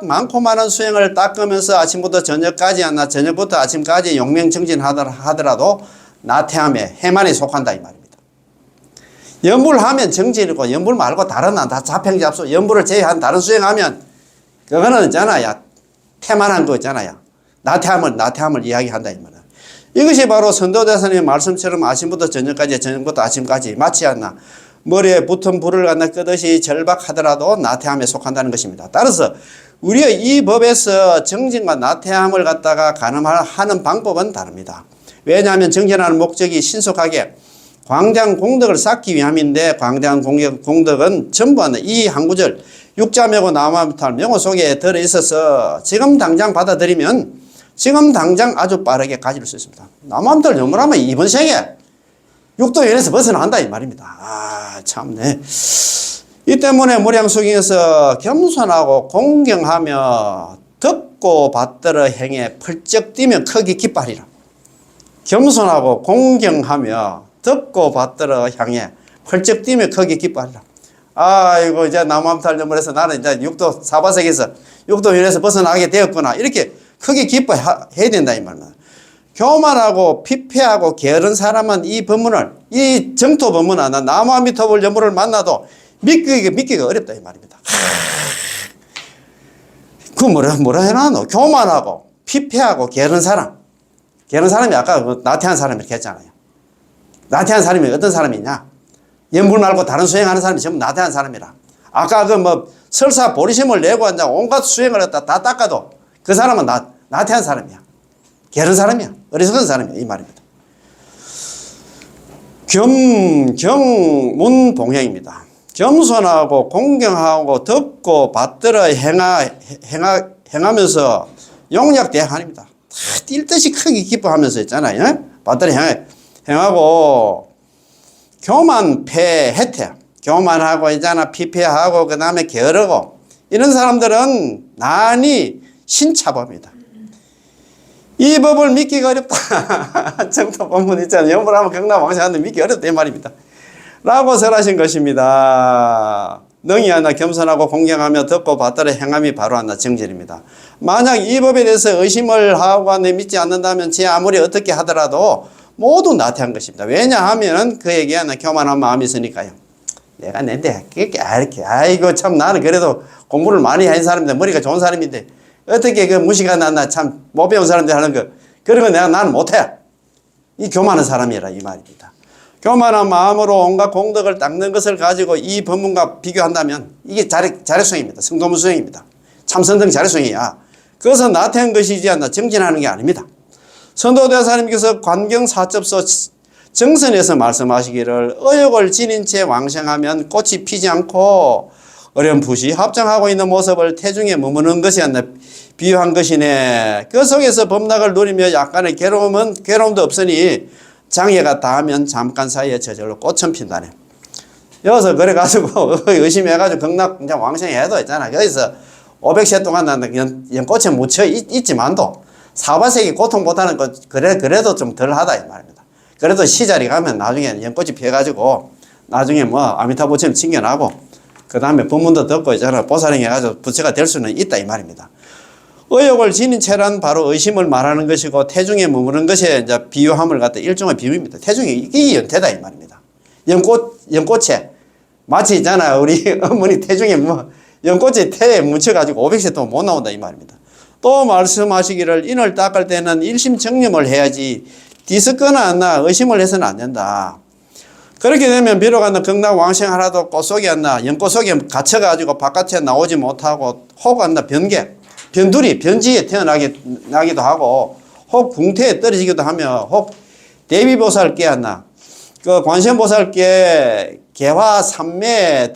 많고 많은 수행을 닦으면서 아침부터 저녁까지 저녁부터 아침까지 용맹정진하더라도 나태함에 해만에 속한다 이 말입니다. 연불하면 정진이고 연불 말고 다른 다 자평잡수 연불을 제외한 다른 수행하면 그거는 있잖아요. 태만한 거 있잖아요. 나태함을 이야기한다 이 말이야. 이것이 바로 선도대사님의 말씀처럼 아침부터 저녁까지 저녁부터 아침까지 마치 머리에 붙은 불을 끄듯이 절박하더라도 나태함에 속한다는 것입니다. 따라서 우리의 이 법에서 정진과 나태함을 갖다가 가늠하는 방법은 다릅니다. 왜냐하면 정진하는 목적이 신속하게 광대한 공덕을 쌓기 위함인데 광대한 공덕은 전부 이 한 구절 육자명호 나무아미탈 명호 속에 들어있어서 지금 당장 받아들이면 지금 당장 아주 빠르게 가질 수 있습니다. 남한들 연물하면 이번 생에 육도연에서 벗어난다 이 말입니다. 아 참네. 이 때문에 무량수경에서 겸손하고 공경하며 듣고 받들어 행해 펄쩍 뛰며 크게 기뻐하리라. 겸손하고 공경하며 듣고 받들어 향해 펄쩍 뛰며 크게 기뻐하리라. 아이고 이제 남한탈 연물에서 나는 이제 육도 사바세계에서 육도연에서 벗어나게 되었구나. 이렇게 크게 기뻐해야 된다 이 말입니다. 교만하고 피폐하고 게으른 사람은 이 법문을, 이 정토 법문은 나무 아미타불 연물을 만나도 믿기가 어렵다 이 말입니다. 그 뭐라 해놨노? 교만하고 피폐하고 게으른 사람. 게으른 사람이 아까 그 나태한 사람 이렇게 했잖아요. 나태한 사람이 어떤 사람이냐? 연불 말고 다른 수행하는 사람이 전부 나태한 사람이라. 아까 그 뭐 설사 보리심을 내고 앉아 온갖 수행을 했다 다 닦아도 그 사람은 나태한 사람이야. 게으른 사람이야. 어리석은 사람이야. 이 말입니다. 경문봉행입니다. 겸손하고 공경하고 듣고 받들어 행하면서 용약대항입니다. 뛸 듯이 크게 기뻐하면서 있잖아요. 받들어 행하고 교만패해태. 교만하고 있잖아. 피폐하고 그 다음에 게으르고 이런 사람들은 난이 신차법입니다. 이 법을 믿기가 어렵다. 정토 법문 있잖아요. 연불하면 경락왕생하는데 믿기 어렵다 이 말입니다. 라고 설하신 것입니다. 능히 하나 겸손하고 공경하며 듣고 받들어 행함이 바로 하나 정절입니다. 만약 이 법에 대해서 의심을 하고 믿지 않는다면 제 아무리 어떻게 하더라도 모두 나태한 것입니다. 왜냐하면 그에게 하나 교만한 마음이 있으니까요. 내가 낸데 이렇게 아이고 참 나는 그래도 공부를 많이 한 사람인데 머리가 좋은 사람인데 어떻게 그 무시가 나 참 못 배운 사람들 하는 거 그런 거 나는 못해. 이 교만한 사람이라 이 말입니다. 교만한 마음으로 온갖 공덕을 닦는 것을 가지고 이 법문과 비교한다면 이게 자력수행입니다. 성도무수행입니다. 참선등 자력수행이야. 그것은 나태한 것이지 않나 정진하는 게 아닙니다. 선도대사님께서 관경사첩서 정선에서 말씀하시기를 의욕을 지닌 채 왕생하면 꽃이 피지 않고 어렴풋이 합장하고 있는 모습을 태중에 머무는 것이 아니라 비유한 것이네. 그 속에서 범락을 누리며 약간의 괴로움도 없으니 장애가 닿으면 잠깐 사이에 저절로 꽃은 핀다네. 여기서 그래가지고 의심해가지고 극락 이제 왕생해도 있잖아. 여기서 500세 동안 나는 연꽃에 묻혀 있지만도 사바세기 고통보다는 그래도 좀 덜하다 이 말입니다. 그래도 시자리 가면 나중에 연꽃이 피어가지고 나중에 뭐 아미타부처럼 칭견하고 그 다음에 법문도 듣고 있잖아. 보살행해가지고 부처가 될 수는 있다 이 말입니다. 의욕을 지닌 채란 바로 의심을 말하는 것이고 태중에 머무는 것에 이제 비유함을 갖다 일종의 비유입니다. 태중에 이게 연태다 이 말입니다. 연꽃에 마치 있잖아. 우리 어머니 태중에 뭐 연꽃에 태에 묻혀가지고 500세 동안 못 나온다 이 말입니다. 또 말씀하시기를 인을 닦을 때는 일심정념을 해야지 뒤섞거나 안나 의심을 해서는 안 된다. 그렇게 되면 비록 안나 극락왕생하라도 꽃 속에 안나 연꽃 속에 갇혀가지고 바깥에 나오지 못하고 혹 안나 변지에 태어나기도 하고 혹 궁태에 떨어지기도 하며 혹 대비보살께 안나 그 관세음보살께 개화 삼매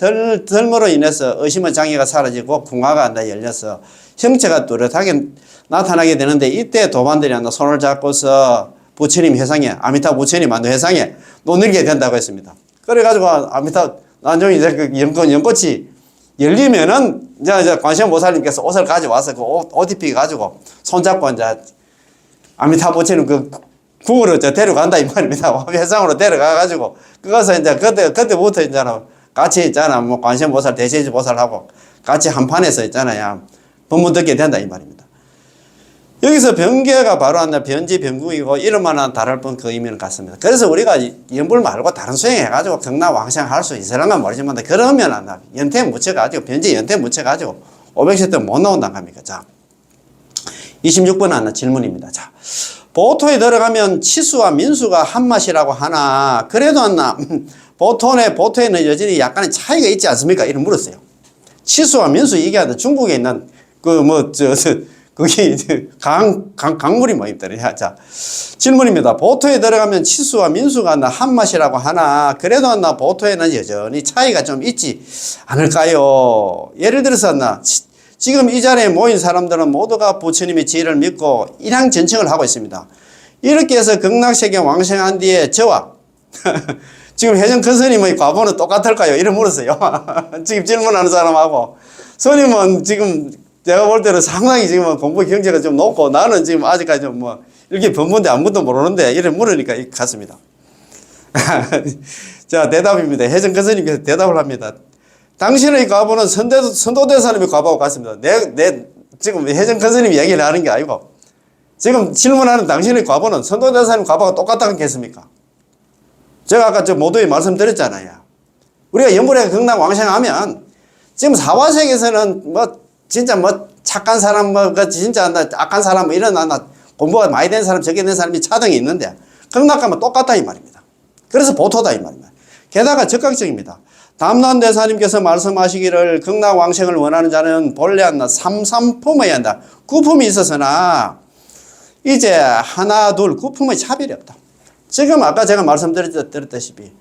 덜므로 인해서 의심의 장애가 사라지고 궁화가 안나 열려서 형체가 뚜렷하게 나타나게 되는데 이때 도반들이 안나 손을 잡고서 부처님 회상에 아미타 부처님 만든 회상에 놓늘게 된다고 했습니다. 그래가지고 아미타 나중에 이제 그 연꽃이 열리면은 이제 관세음보살님께서 옷을 가져와서 그 옷 입히가지고 손잡고 이제 아미타 부처님 그 궁으로 데려간다 이 말입니다. 회상으로 데려가가지고 그것을 이제 그때부터 이제 같이 있잖아. 뭐 관세음보살 대세지보살하고 같이 한 판에서 있잖아요. 법문 듣게 된다 이 말입니다. 여기서 변계가 바로 한다 변지 변궁이고 이름만은 다를 뿐 그 의미는 같습니다. 그래서 우리가 연불 말고 다른 수행해가지고 경락왕생 할 수 있으란가 모르지만 그러면 안 나. 연태 묻혀가지고 변지 연태 묻혀가지고 500세 때 못 나온다는 겁니까? 자, 26번 하나 질문입니다. 자, 보토에 들어가면 치수와 민수가 한 맛이라고 하나 그래도 안나 보토에는 여전히 약간의 차이가 있지 않습니까? 이런 물었어요. 치수와 민수 이게 중국에 있는 그게 강물이 뭐입니다. 자, 질문입니다. 보토에 들어가면 치수와 민수가 한 맛이라고 하나 그래도 보토에는 여전히 차이가 좀 있지 않을까요? 예를 들어서 지금 이 자리에 모인 사람들은 모두가 부처님의 지혜를 믿고 일향전청을 하고 있습니다. 이렇게 해서 극락세계 왕생한 뒤에 저와 지금 혜정 큰 스님의 과보는 똑같을까요? 이래 물었어요. 지금 질문하는 사람하고. 스님은 지금 제가 볼 때는 상당히 지금 공부 경제가 좀 높고 나는 지금 아직까지 좀 뭐 이렇게 번번데 아무것도 모르는데 이래 물으니까 같습니다. 자, 대답입니다. 혜정 큰 스님께서 대답을 합니다. 당신의 과보는 선도대사님의 과보하고 같습니다. 지금 혜정 큰 스님이 얘기를 하는 게 아니고 지금 질문하는 당신의 과보는 선도대사님 과보가 똑같다고 했겠습니까? 제가 아까 저 모두에 말씀드렸잖아요. 우리가 연불에 극락 왕생하면 지금 사화세계에서는 뭐 진짜 뭐 착한 사람 뭐 진짜 악한 사람 뭐 이런 공부가 많이 된 사람 적게 된 사람이 차등이 있는데 극락 가면 똑같다 이 말입니다. 그래서 보토다 이 말입니다. 게다가 적극적입니다. 담론대사님께서 말씀하시기를 극락 왕생을 원하는 자는 본래 삼삼품어야 한다. 구품이 있어서나 이제 하나 둘 구품의 차별이 없다. 지금 아까 제가 말씀드렸다시피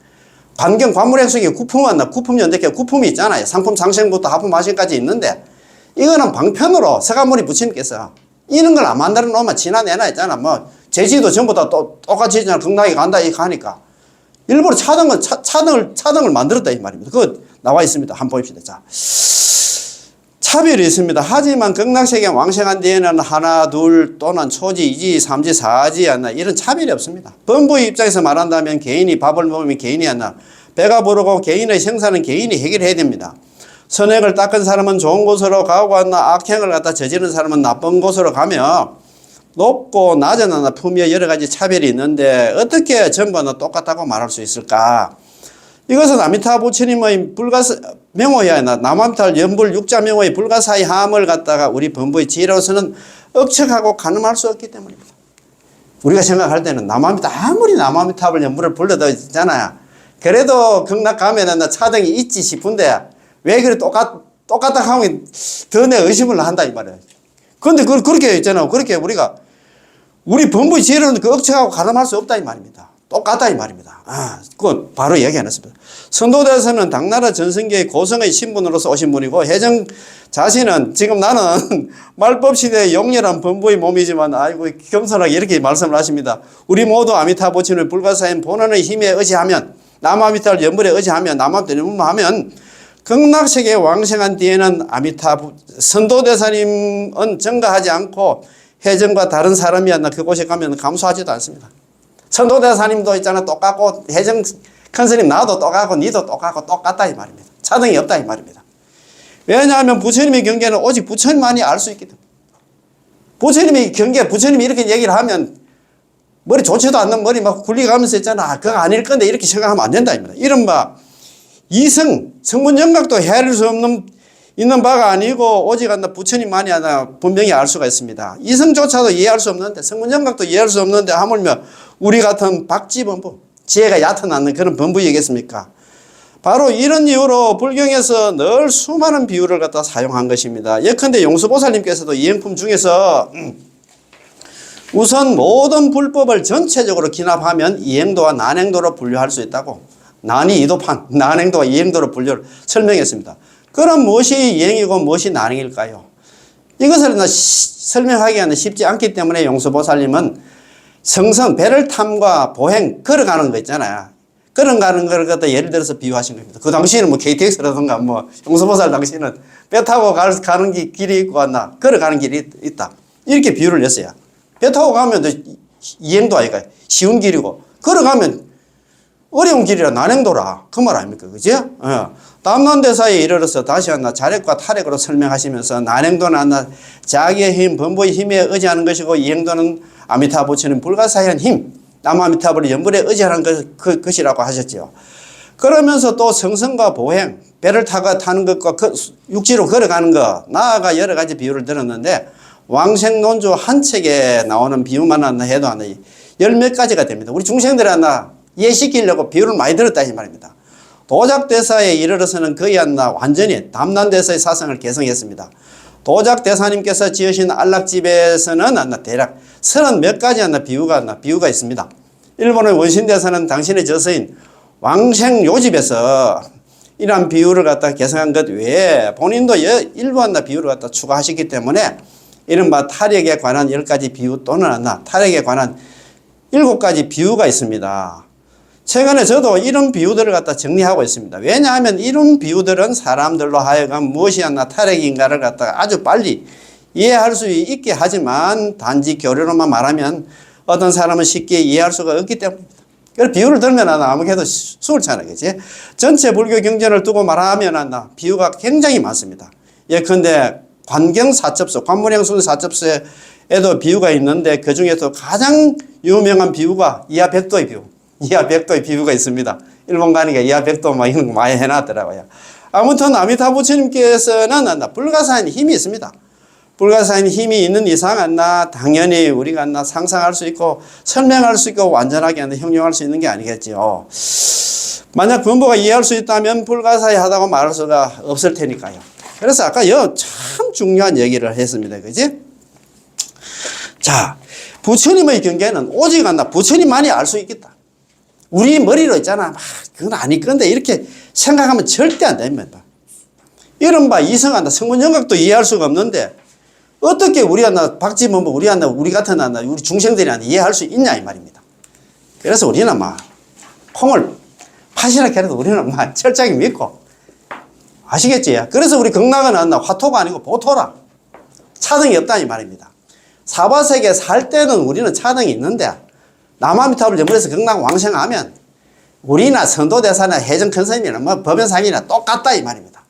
관경 관물행속에 구품 연대계 구품이 있잖아요. 상품 상생부터 하품 하신까지 있는데 이거는 방편으로 서가모니 부처님께서 이런 걸 안 만들어 놓으면 지나내나 했잖아. 뭐 제지도 전부 다 똑같이 극락에 간다 이렇게 하니까 일부러 차등을 만들었다 이 말입니다. 그거 나와 있습니다. 한번 봅시다. 자, 차별이 있습니다. 하지만 극락세계 왕생한 뒤에는 하나, 둘 또는 초지, 이지, 삼지, 사지 이런 차별이 없습니다. 범부의 입장에서 말한다면 개인이 밥을 먹으면 개인이 배가 부르고 개인의 생사는 개인이 해결해야 됩니다. 선행을 닦은 사람은 좋은 곳으로 가고 악행을 갖다 저지른 사람은 나쁜 곳으로 가며 높고 낮은 품위에 여러 가지 차별이 있는데 어떻게 전부 똑같다고 말할 수 있을까? 이것은 아미타 부처님의 명호야 남아미타 연불 육자 명호의 불가사의 함을 갖다가 우리 범부의 지혜로서는 억측하고 가늠할 수 없기 때문입니다. 우리가 생각할 때는 아무리 남아미탑을 연불을 불러도 있잖아요. 그래도 극락 가면은 차등이 있지 싶은데 왜 그래 똑같다 하면 더 내 의심을 한다 이 말이에요. 그런데 그렇게 있잖아요. 그렇게 우리 범부의 지혜로는 그 억측하고 가늠할 수 없다 이 말입니다. 똑같다 이 말입니다. 그건 바로 얘기해놨습니다. 선도대사는 당나라 전성기의 고성의 신분으로서 오신 분이고 혜정 자신은 지금 나는 말법 시대의 용렬한 범부의 몸이지만 아이고 겸손하게 이렇게 말씀을 하십니다. 우리 모두 아미타 부처님의 불가사인 본원의 힘에 의지하면 남아미타를 연불에 의지하면 남아미타를 연불하면 극락세계에 왕생한 뒤에는 선도대사님은 증가하지 않고 혜정과 다른 사람이 그곳에 가면 감수하지도 않습니다. 선도대사님도 있잖아 똑같고 혜정 큰스님 나도 똑같고 니도 똑같다 이 말입니다. 차등이 없다 이 말입니다. 왜냐하면 부처님의 경계는 오직 부처님만이 알 수 있기 때문에 부처님의 경계 부처님이 이렇게 얘기를 하면 머리 좋지도 않는 머리 막 굴리가면서 있잖아 그거 아닐 건데 이렇게 생각하면 안 된다 입니다. 이른바 성문정각도 헤아릴 수 있는 바가 아니고 오직 부처님만이 분명히 알 수가 있습니다. 이성조차도 이해할 수 없는데 성문정각도 이해할 수 없는데 하물며 우리 같은 박지범부 지혜가 얕은 않는 그런 범부이겠습니까? 바로 이런 이유로 불경에서 늘 수많은 비유를 갖다 사용한 것입니다. 예컨대 용수보살님께서도 이행품 중에서 우선 모든 불법을 전체적으로 기납하면 이행도와 난행도로 분류할 수 있다고 난이 이도판, 난행도와 이행도로 분류를 설명했습니다. 그럼 무엇이 이행이고 무엇이 난행일까요? 이것을 설명하기가 쉽지 않기 때문에 용수보살님은 배를 탐과 보행, 걸어가는 거 있잖아요. 걸어가는 걸 갖다 예를 들어서 비유하신 겁니다. 그 당시에는 뭐 KTX라든가 용수보살 당시에는 배 타고 가는 길이 있고 걸어가는 길이 있다. 이렇게 비유를 했어요. 배 타고 가면 이행도 아니까 쉬운 길이고 걸어가면 어려운 길이라 난행도라 그 말 아닙니까? 그죠? 담론대사에 이르러서 다시 자력과 타력으로 설명하시면서 난행도는 자기의 힘, 범부의 힘에 의지하는 것이고 이행도는 아미타 부처님 불가사의한 힘, 남아미타불의 연불에 의지하는 것이라고 하셨죠. 그러면서 또 성성과 보행, 배를 타는 것과 육지로 걸어가는 것, 나아가 여러 가지 비유를 들었는데 왕생논조 한 책에 나오는 비유만 해도 열 몇 가지가 됩니다. 우리 중생들이 이해시키려고 비유를 많이 들었다 이 말입니다. 도작대사에 이르러서는 거의 완전히 담난대사의 사상을 개성했습니다. 도작대사님께서 지으신 안락집에서는 대략 30몇 가지 비유가 있습니다. 일본의 원신대사는 당신의 저서인 왕생요집에서 이러한 비율을 갖다 계산한 것 외에 본인도 일부한 비율을 갖다 추가하셨기 때문에 이른바 타력에 관한 10가지 비유 또는 타력에 관한 7가지 비유가 있습니다. 최근에 저도 이런 비유들을 갖다 정리하고 있습니다. 왜냐하면 이런 비유들은 사람들로 하여금 무엇이 타력인가를 갖다가 아주 빨리 이해할 수 있게 하지만 단지 교리로만 말하면 어떤 사람은 쉽게 이해할 수가 없기 때문입니다. 그래서 비유를 들면 아무래도 수월찮아, 그지? 전체 불교 경전을 두고 말하면 비유가 굉장히 많습니다. 예컨대 관경사첩서, 관문행순사첩서에도 비유가 있는데 그 중에서 가장 유명한 비유가 이하백도의 비유. 이하백도의 비유가 있습니다. 일본 가니까 이하백도 막 이런 거 많이 해놨더라고요. 아무튼 아미타 부처님께서는 불가사의 힘이 있습니다. 불가사의 힘이 있는 이상 당연히 우리가 상상할 수 있고 설명할 수 있고 완전하게 형용할 수 있는 게 아니겠지요. 만약 분보가 이해할 수 있다면 불가사의하다고 말할 수가 없을 테니까요. 그래서 아까 참 중요한 얘기를 했습니다. 그지? 자, 부처님의 경계는 오직 부처님만이 알 수 있겠다. 우리 머리로 있잖아. 그건 아닐 건데 이렇게 생각하면 절대 안 됩니다. 이른바 이성한다. 성문영각도 이해할 수가 없는데 어떻게 우리가 박지문부 우리 같은 우리 중생들이 이해할 수 있냐 이 말입니다. 그래서 우리는 콩을 팥이라 해도 우리는 철저하게 믿고 아시겠지? 그래서 우리 극락은 화토가 아니고 보토라. 차등이 없다 이 말입니다. 사바세계 살 때는 우리는 차등이 있는데 남아미타불 전문에서 극락 왕생하면 우리나 선도대사나 해정큰스님이나 법연상이나 똑같다 이 말입니다.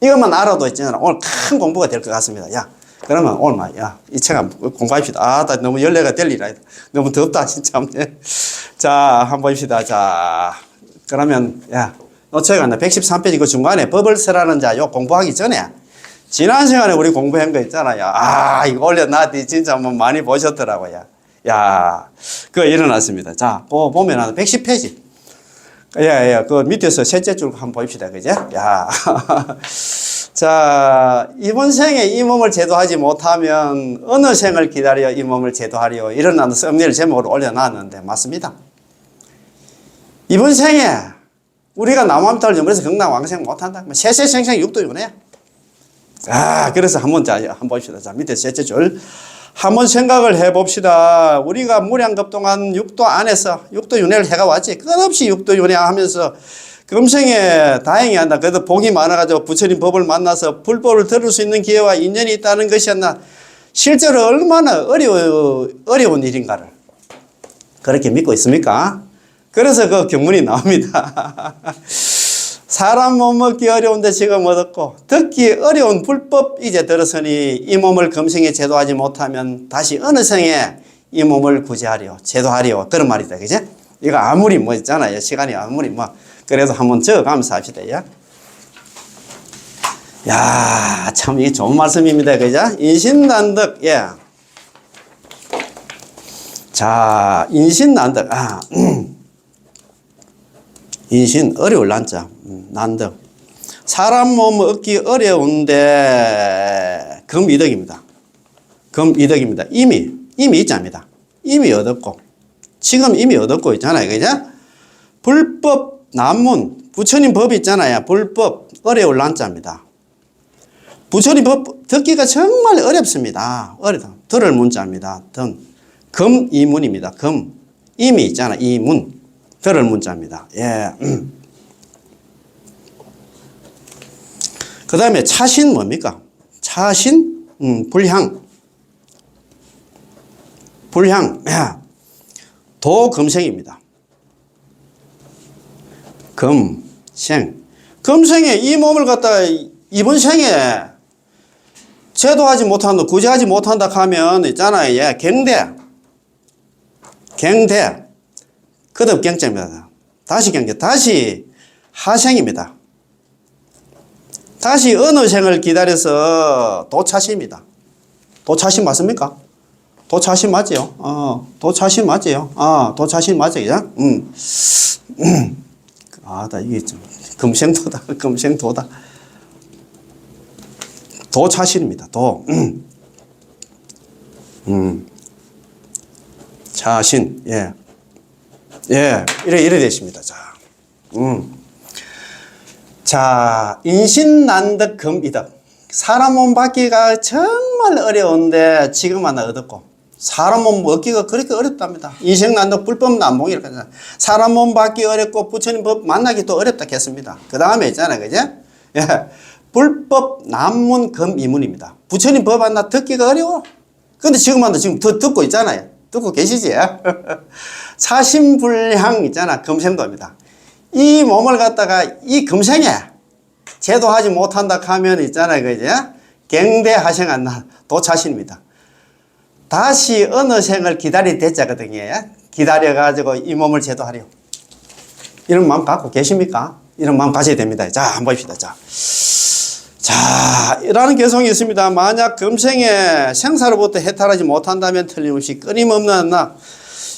이것만 알아도 있잖아. 오늘 큰 공부가 될 것 같습니다. 야, 그러면 오늘 이 책 한번 공부합시다. 나 너무 연례가 될 일이라. 너무 덥다 진짜. 자, 한번 봅시다. 자, 그러면 노체가 113페이지 그 중간에 법을 쓰라는 자 요 공부하기 전에 지난 시간에 우리 공부한 거 있잖아요. 이거 올려놨더니 진짜 많이 보셨더라고요. 그거 일어났습니다. 자, 보면 110페이지. 그 밑에서 셋째 줄 한번 봅시다. 그죠? 자, 이번 생에 이 몸을 제도하지 못하면 어느 생을 기다려 이 몸을 제도하리요. 이런 썸네일 제목으로 올려놨는데, 맞습니다. 이번 생에 우리가 남아미타불 전문에서 극락 왕생 못한다. 세세생생 육도윤회야. 그래서 한번 봅시다. 자, 밑에 셋째 줄. 한번 생각을 해봅시다. 우리가 무량겁동한 육도 안에서 육도윤회를 해가 왔지. 끝없이 육도윤회 하면서 금생에 다행히 그래도 복이 많아가지고 부처님 법을 만나서 불법을 들을 수 있는 기회와 인연이 있다는 것이 실제로 얼마나 어려운 일인가를 그렇게 믿고 있습니까? 그래서 그 경문이 나옵니다. 사람 못 먹기 어려운데 지금 얻었고 듣기 어려운 불법 이제 들었으니 이 몸을 금생에 제도하지 못하면 다시 어느 생에 이 몸을 구제하리요 제도하리요 그런 말이다. 그죠? 이거 아무리 있잖아요. 시간이 아무리 그래도 한번 적어가면서 합시다. 참 이게 좋은 말씀입니다. 그죠? 인신난득. 자, 인신난득. 인신 어려울 난자. 난득. 사람 몸 얻기 어려운데 금이득입니다. 금이득입니다. 이미 있답니다. 이미 얻었고 지금 이미 얻었고 있잖아요. 그죠? 불법 난문 부처님 법이 있잖아요. 불법 어려울 난자입니다. 부처님 법 듣기가 정말 어렵습니다. 어렵다. 들을 문자입니다. 금이문입니다. 금 이미 있잖아. 이문 들을 문자입니다. 그 다음에 차신 뭡니까? 차신 불향 도금생입니다. 금생에 이 몸을 갖다가 이번 생에 제도하지 못한다, 구제하지 못한다 하면 있잖아요. 갱대 거듭 경자입니다. 다시 경계, 다시 하생입니다. 다시 어느 생을 기다려서 도차시입니다. 도차시 맞습니까? 도차시 맞지요? 도차시 맞지요? 도차시 맞지요? 이게 좀 금생도다. 도차신입니다. 차신, 이래 되십니다. 자, 자, 인신난득 금이득. 사람 몸 받기가 정말 어려운데 지금 하나 얻었고, 사람 몸 얻기가 그렇게 어렵답니다. 인생난득 불법 난봉이라고 하잖아요. 사람 몸 받기 어렵고 부처님 법 만나기 또 어렵다 했습니다. 그 다음에 있잖아요, 그죠? 예. 불법 난문 금이문입니다. 부처님 법 만나 듣기가 어려워. 근데 지금 한다 지금 듣고 있잖아요. 듣고 계시지? 사심불향 있잖아. 금생도입니다. 이 몸을 갖다가 이 금생에 제도하지 못한다 하면 있잖아요. 그죠? 갱대하생한나 도차신입니다. 다시 어느 생을 기다릴 대자거든요. 기다려가지고 이 몸을 제도하려. 이런 마음 갖고 계십니까? 이런 마음 가져야 됩니다. 자, 한번 봅시다. 자, 이라는 개성이 있습니다. 만약 금생에 생사로부터 해탈하지 못한다면 틀림없이 끊임없는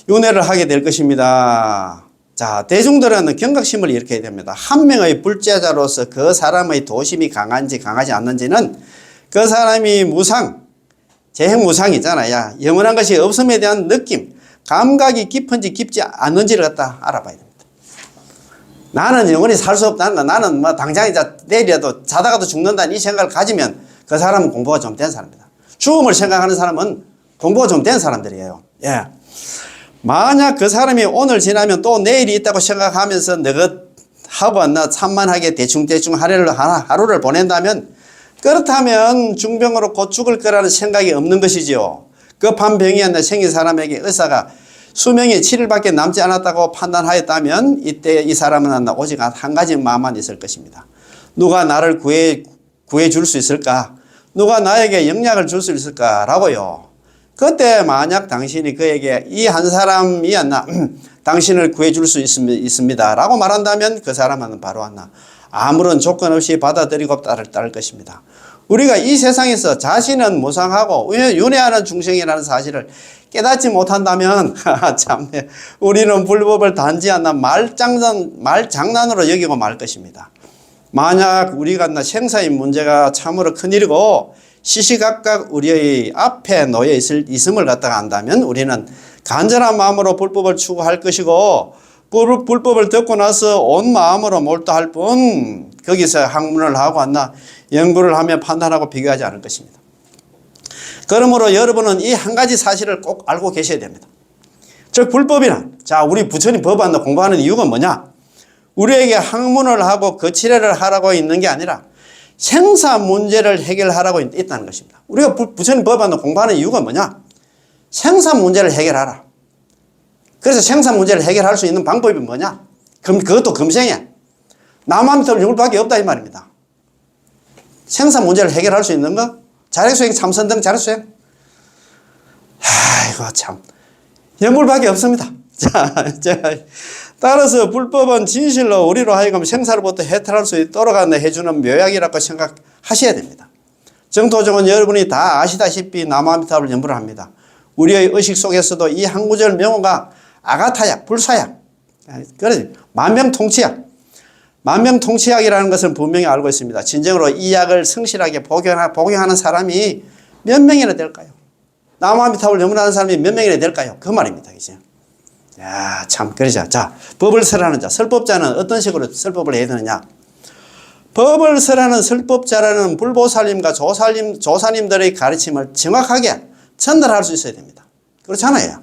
윤회를 하게 될 것입니다. 자, 대중들은 경각심을 일으켜야 됩니다. 한 명의 불제자로서 그 사람의 도심이 강한지 강하지 않는지는 그 사람이 무상, 재행무상이잖아요. 영원한 것이 없음에 대한 느낌, 감각이 깊은지 깊지 않는지를 갖다 알아봐야 됩니다. 나는 영원히 살 수 없다. 나는 뭐 당장 내일이라도 자다가도 죽는다는 이 생각을 가지면 그 사람은 공부가 좀 된 사람입니다. 죽음을 생각하는 사람은 공부가 좀 된 사람들이에요. 예. 만약 그 사람이 오늘 지나면 또 내일이 있다고 생각하면서 너긋하고 산만하게 대충대충 하루를 보낸다면, 그렇다면 중병으로 곧 죽을 거라는 생각이 없는 것이지요. 급한 병이 생긴 사람에게 의사가 수명이 7일밖에 남지 않았다고 판단하였다면 이때 이 사람은 오직 한 가지 마음만 있을 것입니다. 누가 나를 구해 줄 수 있을까? 누가 나에게 영약을 줄 수 있을까라고요. 그때 만약 당신이 그에게 이 한 사람이 당신을 구해 줄 수 있습니다 라고 말한다면 그 사람은 바로 아무런 조건 없이 받아들이고 따를 것입니다. 우리가 이 세상에서 자신은 무상하고 윤회하는 중생이라는 사실을 깨닫지 못한다면 참네, 우리는 불법을 단지 말장난으로 여기고 말 것입니다. 만약 우리가 생사의 문제가 참으로 큰일이고 시시각각 우리의 앞에 놓여 있음을 갖다가 안다면 우리는 간절한 마음으로 불법을 추구할 것이고, 불법을 듣고 나서 온 마음으로 몰두할 뿐 거기서 학문을 하고 연구를 하며 판단하고 비교하지 않을 것입니다. 그러므로 여러분은 이 한 가지 사실을 꼭 알고 계셔야 됩니다. 즉 불법이란, 자, 우리 부처님 법 공부하는 이유가 뭐냐? 우리에게 학문을 하고 거치례를 하라고 있는 게 아니라 생사 문제를 해결하라고 있다는 것입니다. 우리가 부처님 법 공부하는 이유가 뭐냐? 생사 문제를 해결하라. 그래서 생사 문제를 해결할 수 있는 방법이 뭐냐? 그것도 금생에 남한테 영불밖에 없다 이 말입니다. 생사 문제를 해결할 수 있는 거? 자력수행, 참선등, 자력수행? 아이고 참, 영불밖에 없습니다. 자, 따라서 불법은 진실로 우리로 하여금 생사로부터 해탈할 수 있도록 해주는 묘약이라고 생각하셔야 됩니다. 정토종은 여러분이 다 아시다시피 남아미타불 연불을 합니다. 우리의 의식 속에서도 이 한 구절 명호가 아가타약, 불사약, 그러지, 만병통치약, 만병통치약이라는 것을 분명히 알고 있습니다. 진정으로 이 약을 성실하게 복용하는 사람이 몇 명이나 될까요? 남아미타불 연불하는 사람이 몇 명이나 될까요? 그 말입니다. 그죠? 야, 참, 그러자. 자, 법을 설하는 자, 설법자는 어떤 식으로 설법을 해야 되느냐? 법을 설하는 설법자라는 불보살님과 조사님들의 가르침을 정확하게 전달할 수 있어야 됩니다. 그렇잖아요.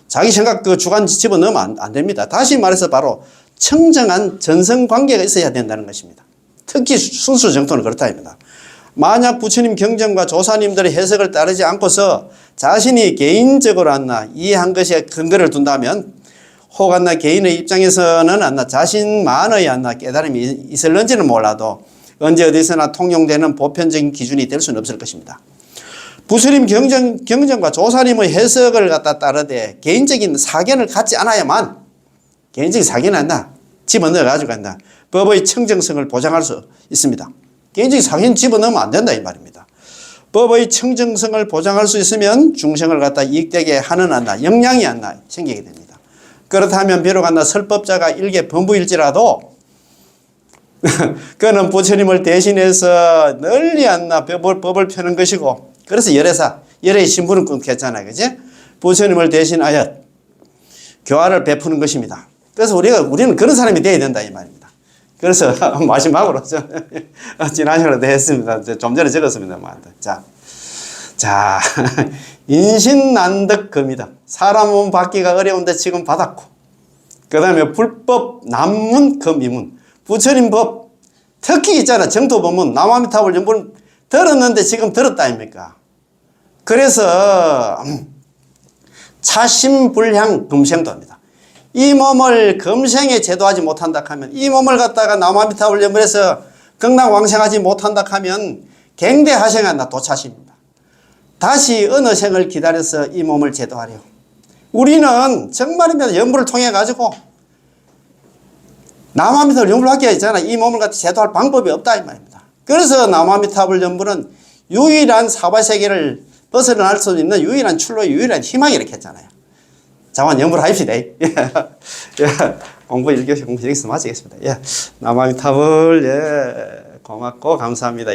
자기 생각 주관 집어넣으면 안 됩니다. 다시 말해서 바로 청정한 전성관계가 있어야 된다는 것입니다. 특히 순수 정토는 그렇다입니다. 만약 부처님 경전과 조사님들의 해석을 따르지 않고서 자신이 개인적으로 이해한 것에 근거를 둔다면 혹 개인의 입장에서는 자신만의 깨달음이 있을는지는 몰라도 언제 어디서나 통용되는 보편적인 기준이 될 수는 없을 것입니다. 부처님 경전과 조사님의 해석을 따르되 개인적인 사견을 갖지 않아야만, 개인적인 사견을 집어넣어가지고 법의 청정성을 보장할 수 있습니다. 개인적인 사견 집어넣으면 안 된다 이 말입니다. 법의 청정성을 보장할 수 있으면 중생을 이익되게 하는 역량이 생기게 됩니다. 그렇다면 비록 설법자가 일개 범부일지라도 그는 부처님을 대신해서 널리 법을 펴는 것이고, 그래서 열애의 신분을 끊겠잖아요. 그지? 부처님을 대신하여 교화를 베푸는 것입니다. 그래서 우리는 그런 사람이 되어야 된다 이 말입니다. 그래서 마지막으로 지난 시간에도 했습니다. 좀 전에 적었습니다. 자, 인신난득 금이다. 사람 몸 받기가 어려운데 지금 받았고, 그 다음에 불법 남문 금이문. 부처님 법, 특히 있잖아. 정토법문, 남아미타불 연불 들었는데 지금 들었다 아닙니까? 그래서 차심불향 금생도입니다. 이 몸을 금생에 제도하지 못한다 하면, 이 몸을 갖다가 남아미타불 연불에서 극락왕생하지 못한다 하면 갱대하생한다 도차심입니다. 다시 어느 생을 기다려서 이 몸을 제도하려. 우리는 정말입니다. 연불을 통해 가지고 남아미타불 연불 하기가 있잖아. 이 몸을 갖다 제도할 방법이 없다 이 말입니다. 그래서 남아미타불 연불은 유일한 사바세계를 벗어날 수 있는 유일한 출로의 유일한 희망이 이렇게 했잖아요. 자만 연불하십시다. 공부 1교시 공부 여기서 마치겠습니다. 남아미타불 고맙고 감사합니다.